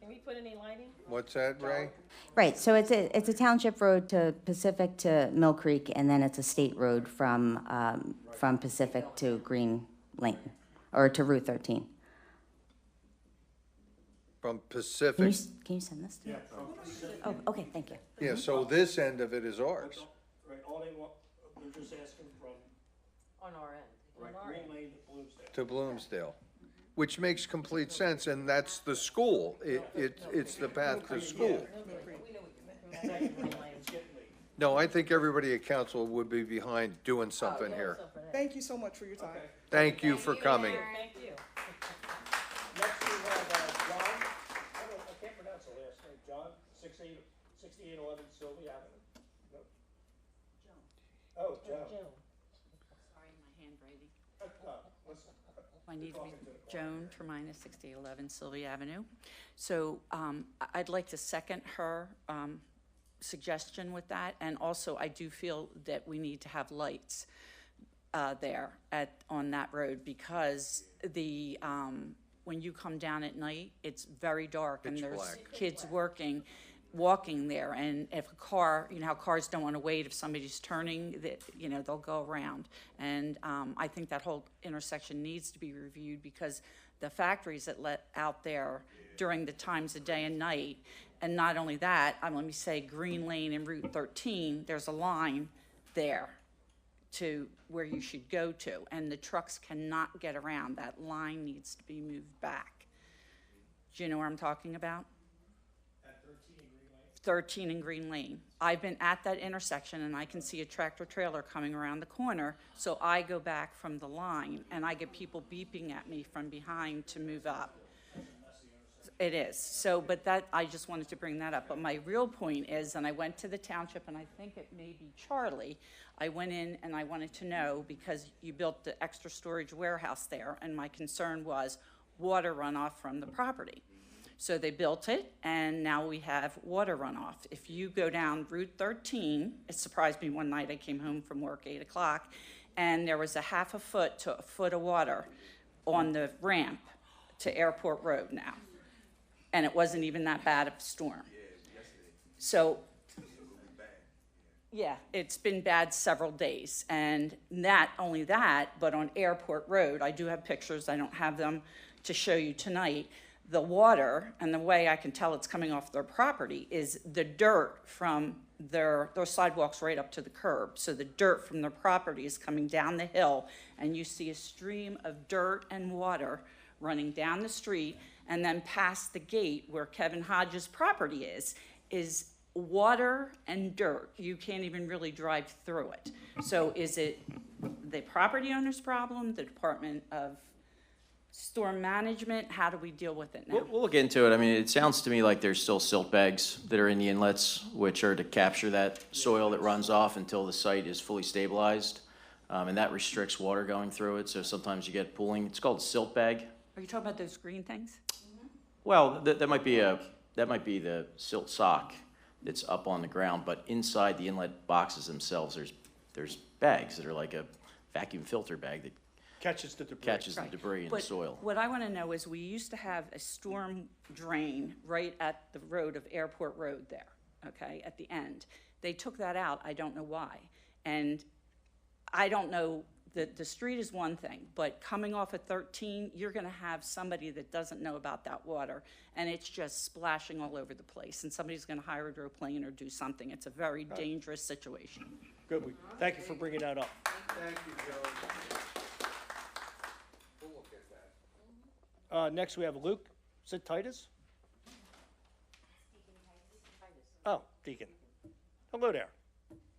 can we put any lighting? What's that, Ray? Right, so it's a township road to Pacific to Mill Creek, and then it's a state road from Pacific to Green Lane, or to Route 13. From Can you, Pacific, can you send this to me? Oh, okay, thank you. yeah, so this end of it is ours. Right, all they want, they're just asking from, On our end. right, On our end. Green Lane to Bloomsdale. To Bloomsdale, which makes complete sense, and that's the school. It's the path to school. No, I think everybody at council would be behind doing something here. Thank you so much for your time. Thank you for coming. Thank you. Next we have, John, I can't pronounce the last name, John, 6811 Sylvia Avenue. No? Oh, Joe. Sorry, my handwriting. Listen. I need to be Joan Termina, 6811 Sylvia Avenue. So I'd like to second her suggestion with that, and also I do feel that we need to have lights there on that road, because the when you come down at night, it's very dark and Pitch there's black. kids walking there, and if a car, you know how cars don't want to wait, if somebody's turning, that, you know, they'll go around. And I think that whole intersection needs to be reviewed, because the factories that let out there during the times of day and night, and not only that, let me say Green Lane and Route 13, there's a line there to where you should go to, and the trucks cannot get around. That line needs to be moved back. Do you know where I'm talking about? 13 and Green Lane. I've been at that intersection and I can see a tractor trailer coming around the corner, so I go back from the line and I get people beeping at me from behind to move up. It is. So, but that, I just wanted to bring that up. But my real point is, and I went to the township, and I think it may be Charlie, I went in and I wanted to know, because you built the extra storage warehouse there, and my concern was water runoff from the property. So they built it, and now we have water runoff. If you go down Route 13, it surprised me one night, I came home from work 8 o'clock, and there was a half a foot to a foot of water on the ramp to Airport Road now. And it wasn't even that bad of a storm. So, yeah, it's been bad several days. And not only that, but on Airport Road, I do have pictures, I don't have them to show you tonight. The water, and the way I can tell it's coming off their property, is the dirt from their sidewalks right up to the curb. So the dirt from their property is coming down the hill, and you see a stream of dirt and water running down the street, and then past the gate where Kevin Hodges' property is water and dirt. You can't even really drive through it. So is it the property owner's problem, the Department of Storm Management? How do we deal with it now? We'll look into it. I mean, it sounds to me like there's still silt bags that are in the inlets, which are to capture that soil that runs off until the site is fully stabilized. And that restricts water going through it, so sometimes you get pooling. It's called silt bag. Are you talking about those green things? Well, that might be the silt sock that's up on the ground, but inside the inlet boxes themselves, there's bags that are like a vacuum filter bag that Catches the debris. catches the debris in the But soil. what I want to know is, we used to have a storm drain right at the road of Airport Road there, okay, at the end. They took that out, I don't know why. And I don't know, the street is one thing, but coming off of 13, you're going to have somebody that doesn't know about that water, and it's just splashing all over the place, and somebody's going to hire a hydroplane or do something. It's a very dangerous situation. Good, thank you for bringing that up. Thank you, Joe. We'll look at that. Next, we have Luke. Is it Titus? Oh, Deacon. Hello there.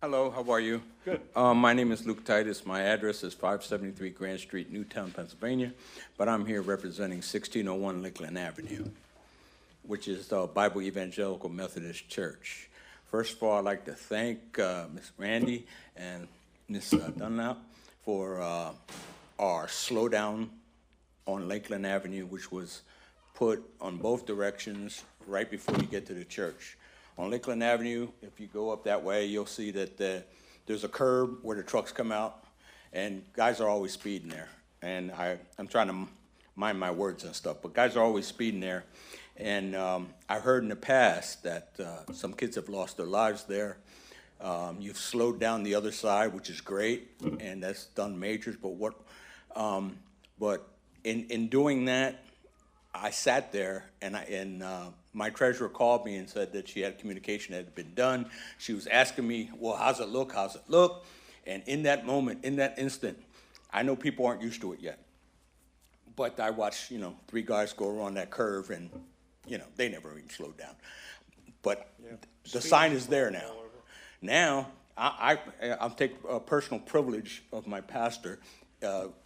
Hello, how are you? Good. My name is Luke Titus. My address is 573 Grand Street, Newtown, Pennsylvania, but I'm here representing 1601 Lakeland Avenue, which is the Bible Evangelical Methodist Church. First of all, I'd like to thank Ms. Randy and Ms. Dunlap for our slowdown on Lakeland Avenue, which was put on both directions right before you get to the church. On Lakeland Avenue, if you go up that way, you'll see that there's a curb where the trucks come out, and guys are always speeding there. And I'm trying to mind my words and stuff, but guys are always speeding there. And I heard in the past that some kids have lost their lives there. You've slowed down the other side, which is great, and that's done majors. But in doing that, I sat there, and my treasurer called me and said that she had communication that had been done. She was asking me, well, how's it look? How's it look? And in that moment, in that instant, I know people aren't used to it yet. But I watched, 3 guys go around that curve, and, they never even slowed down. But the sign is there now. Now, I'll take a personal privilege of my pastor.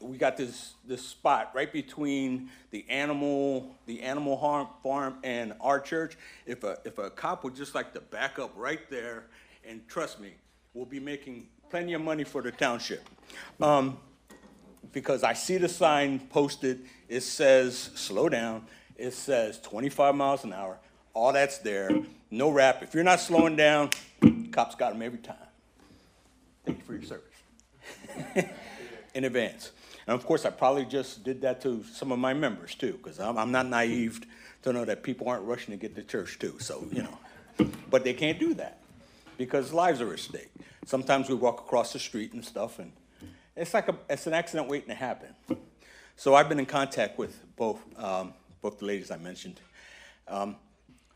We got this spot right between the animal farm and our church. If a cop would just like to back up right there, and trust me, we'll be making plenty of money for the township. Because I see the sign posted, it says slow down, it says 25 miles an hour, all that's there, no rap. If you're not slowing down, cops got them every time. Thank you for your service. In advance. And of course, I probably just did that to some of my members too, because I'm not naive to know that people aren't rushing to get to church too, so, But they can't do that, because lives are at stake. Sometimes we walk across the street and stuff, and it's an accident waiting to happen. So I've been in contact with both the ladies I mentioned.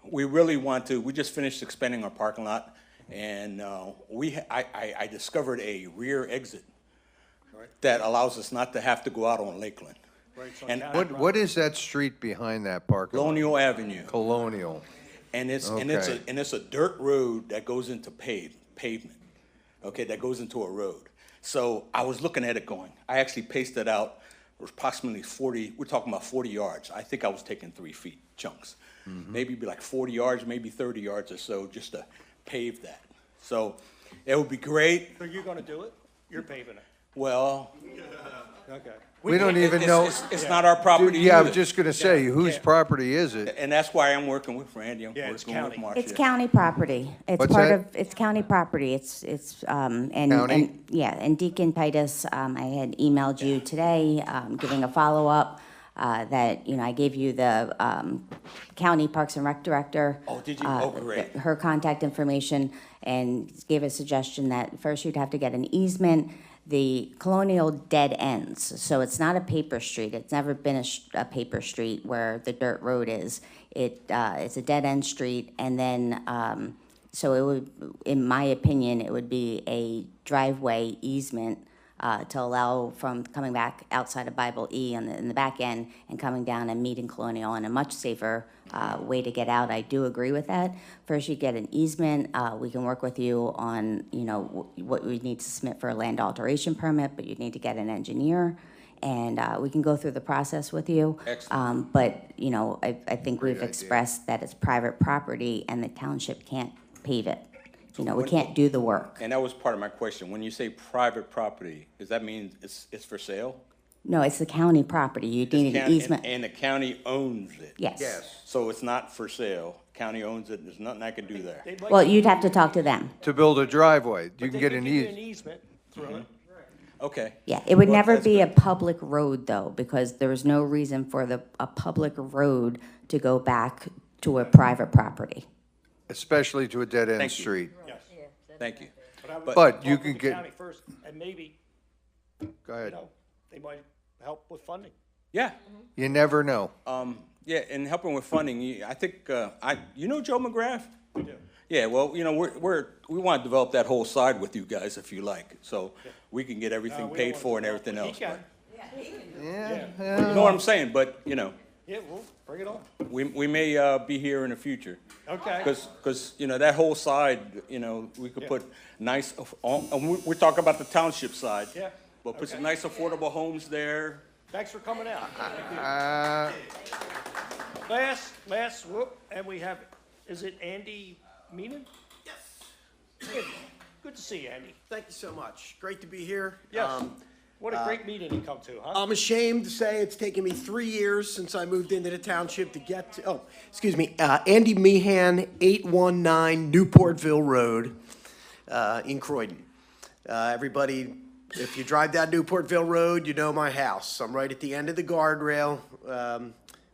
We really we just finished expanding our parking lot, and I discovered a rear exit that allows us not to have to go out on Lakeland. And What is that street behind that parking lot? Colonial Avenue. Colonial. And it's Okay. a dirt road that goes into pavement. Okay, that goes into a road. So I was looking at it going, I actually paced it out. It was approximately 40, we're talking about 40 yards. I think I was taking 3 feet chunks. Maybe be like 40 yards, maybe 30 yards or so, just to pave that. So it would be great. So you're gonna do it? You're paving it? Well, Okay. We don't even know. It's not our property Yeah, I either. was just gonna say, whose property is it? And that's why I'm working with Randy, I'm Yeah, it's working with county. Marcia. It's county property. It's What's part that? of, it's county property. And County? and Deacon Titus, I had emailed you today, giving a follow-up, that, I gave you the, county Parks and Rec Director. Oh, did you? Oh, great. Her contact information, and gave a suggestion that first you'd have to get an easement. The Colonial dead ends, so it's not a paper street. It's never been a paper street where the dirt road is. It's a dead end street, and then, so it would, in my opinion, it would be a driveway easement to allow from coming back outside of Bible E in the back end and coming down and meeting Colonial in a much safer way to get out. I do agree with that. First, you get an easement. We can work with you on, what we need to submit for a land alteration permit, but you need to get an engineer, and we can go through the process with you. Excellent. But, I think we've expressed that it's private property and the township can't pave it. We can't do the work. And that was part of my question. When you say private property, does that mean it's for sale? No, it's the county property. You need an easement. And the county owns it? Yes. So it's not for sale. County owns it, there's nothing I can do there. Well, you'd have to talk to them. To build a driveway, you can get They an give you an easement. easement through it. Okay. Yeah, it would Well, never that's be a good. public road, though, because there was no reason for a public road to go back to a private property. Especially to a dead-end Thank you. street. Yes. Thank you. I would But you talk can with the get- county first, and maybe, Go ahead. they might help with funding. Yeah. You never know. Yeah, and helping with funding, I think, Joe McGrath? We do. Yeah, well, we want to develop that whole side with you guys if you like, so we can get everything we paid don't for want and to everything develop, else. but Yeah. You know what I'm saying, but, Yeah, well, bring it on. we may be here in the future. Okay. Because, that whole side, we could put nice, and we're talking about the township side. Yeah. But put some Okay. nice affordable homes there. Thanks for coming out. Uh, Last, whoop, and we have, is it Andy Meenan? Yes. Good to see you, Andy. Thank you so much. Great to be here. Yes. What a great meeting you come to, huh? I'm ashamed to say it's taken me 3 years since I moved into the township to get to, Andy Meehan, 819 Newportville Road in Croydon. Everybody, if you drive down Newportville Road, you know my house. I'm right at the end of the guardrail,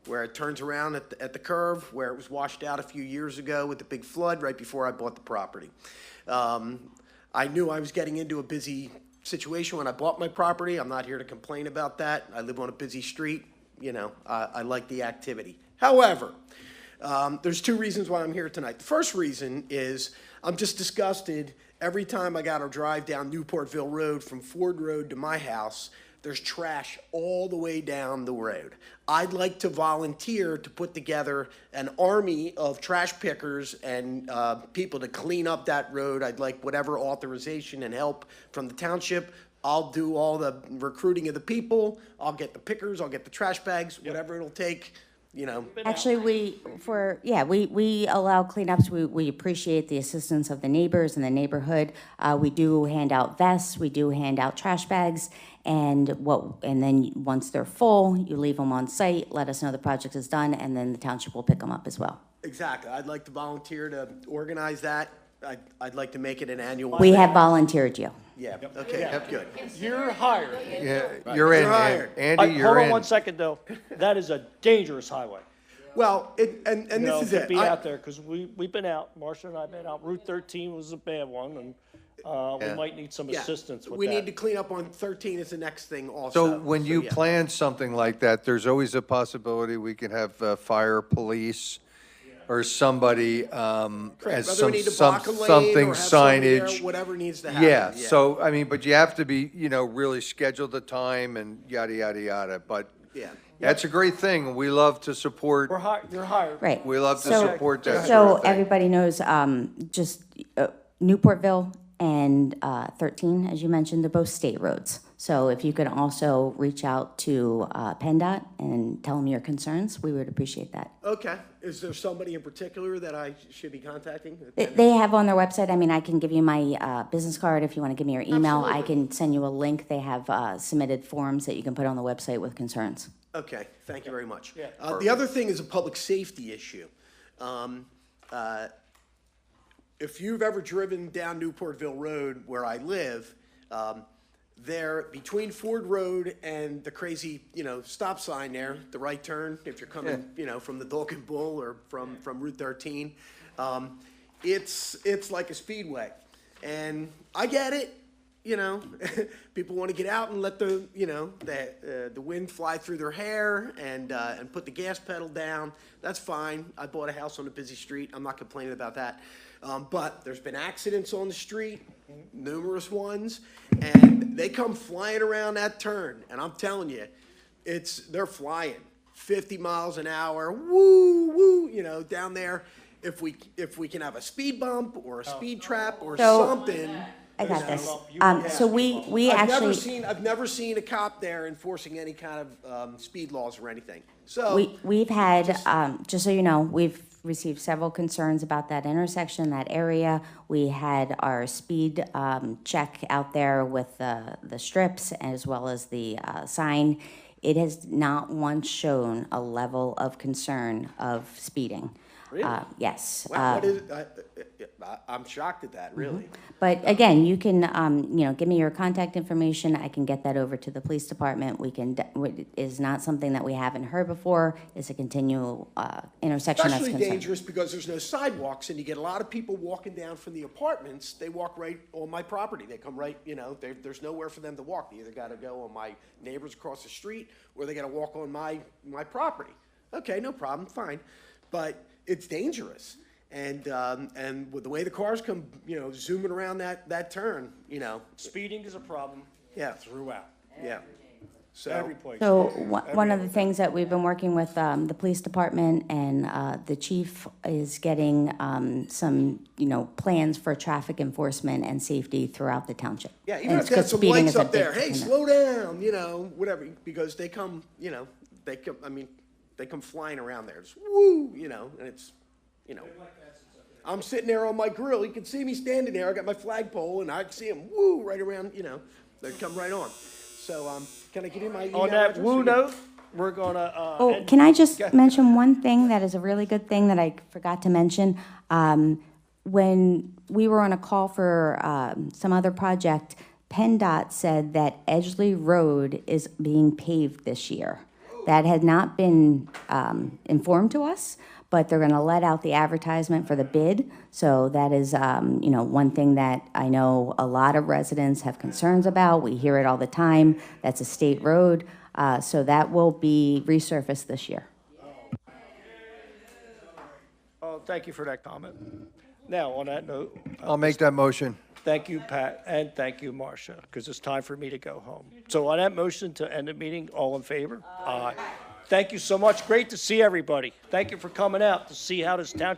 where it turns around at the curve, where it was washed out a few years ago with the big flood right before I bought the property. I knew I was getting into a busy situation when I bought my property. I'm not here to complain about that. I live on a busy street. You know, I like the activity. However, there's two reasons why I'm here tonight. The first reason is I'm just disgusted every time I got to drive down Newportville Road from Ford Road to my house. There's trash all the way down the road. I'd like to volunteer to put together an army of trash pickers and people to clean up that road. I'd like whatever authorization and help from the township. I'll do all the recruiting of the people. I'll get the pickers, I'll get the trash bags, whatever it'll take, you know. Actually, we allow cleanups. We appreciate the assistance of the neighbors in the neighborhood. We do hand out vests, we do hand out trash bags, and then once they're full, you leave them on site, let us know the project is done, and then the township will pick them up as well. Exactly. I'd like to volunteer to organize that. I'd like to make it an annual. We have volunteered you. Yeah, okay, good. You're hired. Yeah, you're in, hired. Andy, you're Hold on in. 1 second, though. That is a dangerous highway. Well, and You this know, is to it. be out there, because we've been out, Marcia and I have been out. Route 13 was a bad one, and we might need some Yeah, assistance with we that. need to clean up on 13 is the next thing also. So when you yeah. plan something like that, there's always a possibility we can have fire, police, or somebody Correct. as Whether we need to some block a lane something or have somebody there, signage. whatever needs to happen. Yeah, so, I mean, but you have to be, you know, really schedule the time and yada, yada, yada, but Yeah. that's a great thing. We love to support, You're hired. Right. we love to So- support that So sort of thing. everybody knows, just Newportville and 13, as you mentioned, they're both state roads. So if you could also reach out to PennDOT and tell them your concerns, we would appreciate that. Okay. Is there somebody in particular that I should be contacting? They have on their website, I mean, I can give you my business card if you want to give me your email. I can send you a link. They have submitted forms that you can put on the website with concerns. Okay, thank you very much. The other thing is a public safety issue. If you've ever driven down Newportville Road where I live, there, between Ford Road and the crazy, you know, stop sign there, the right turn, if you're coming, you know, from the Dog and Bull or from Route 13, it's like a speedway. And I get it, you know, people want to get out and let the, you know, the wind fly through their hair and put the gas pedal down. That's fine. I bought a house on a busy street. I'm not complaining about that. But there's been accidents on the street, numerous ones, and they come flying around that turn. And I'm telling you, they're flying 50 miles an hour, woo, woo, you know, down there. If we can have a speed bump or a speed trap or something. I got this. So we actually. I've never seen a cop there enforcing any kind of speed laws or anything. So We've had, just so you know, we've received several concerns about that intersection, that area. We had our speed check out there with the strips as well as the sign. It has not once shown a level of concern of speeding. Really? Yes. Wow, what is, I'm shocked at that, really. But again, you can, you know, give me your contact information. I can get that over to the police department. We can, is not something that we haven't heard before. It's a continual intersection that's Especially concerned. dangerous because there's no sidewalks and you get a lot of people walking down from the apartments. They walk right on my property. They come right, you know, there's nowhere for them to walk. They either got to go on my neighbors across the street or they got to walk on my property. Okay, no problem, fine. But it's dangerous. And with the way the cars come, you know, zooming around that turn, you know. Speeding is a problem. Yeah. Throughout. Yeah. So Every place. So one of the things that we've been working with the police department and the chief is getting some, you know, plans for traffic enforcement and safety throughout the township. Yeah, even And if they have some speeding lights is a up there, big hey, thing. slow down, you know, whatever, because they come, you know, they come flying around there. It's woo, you know, and it's, you know. I'm sitting there on my grill. You can see me standing there. I got my flagpole, and I can see them woo right around, you know. They come right on. So can I give you my email On that address? woo note, we're gonna. Oh, can I just mention one thing that is a really good thing that I forgot to mention? when we were on a call for some other project, PennDOT said that Edgeley Road is being paved this year. That had not been informed to us, but they're going to let out the advertisement for the bid. So that is, one thing that I know a lot of residents have concerns about. We hear it all the time. That's a state road. So that will be resurfaced this year. Oh, thank you for that comment. Now, on that note. I'll make that motion. Thank you, Pat, and thank you, Marcia, because it's time for me to go home. So on that motion to end the meeting, all in favor? Aye. Thank you so much. Great to see everybody. Thank you for coming out to see how this township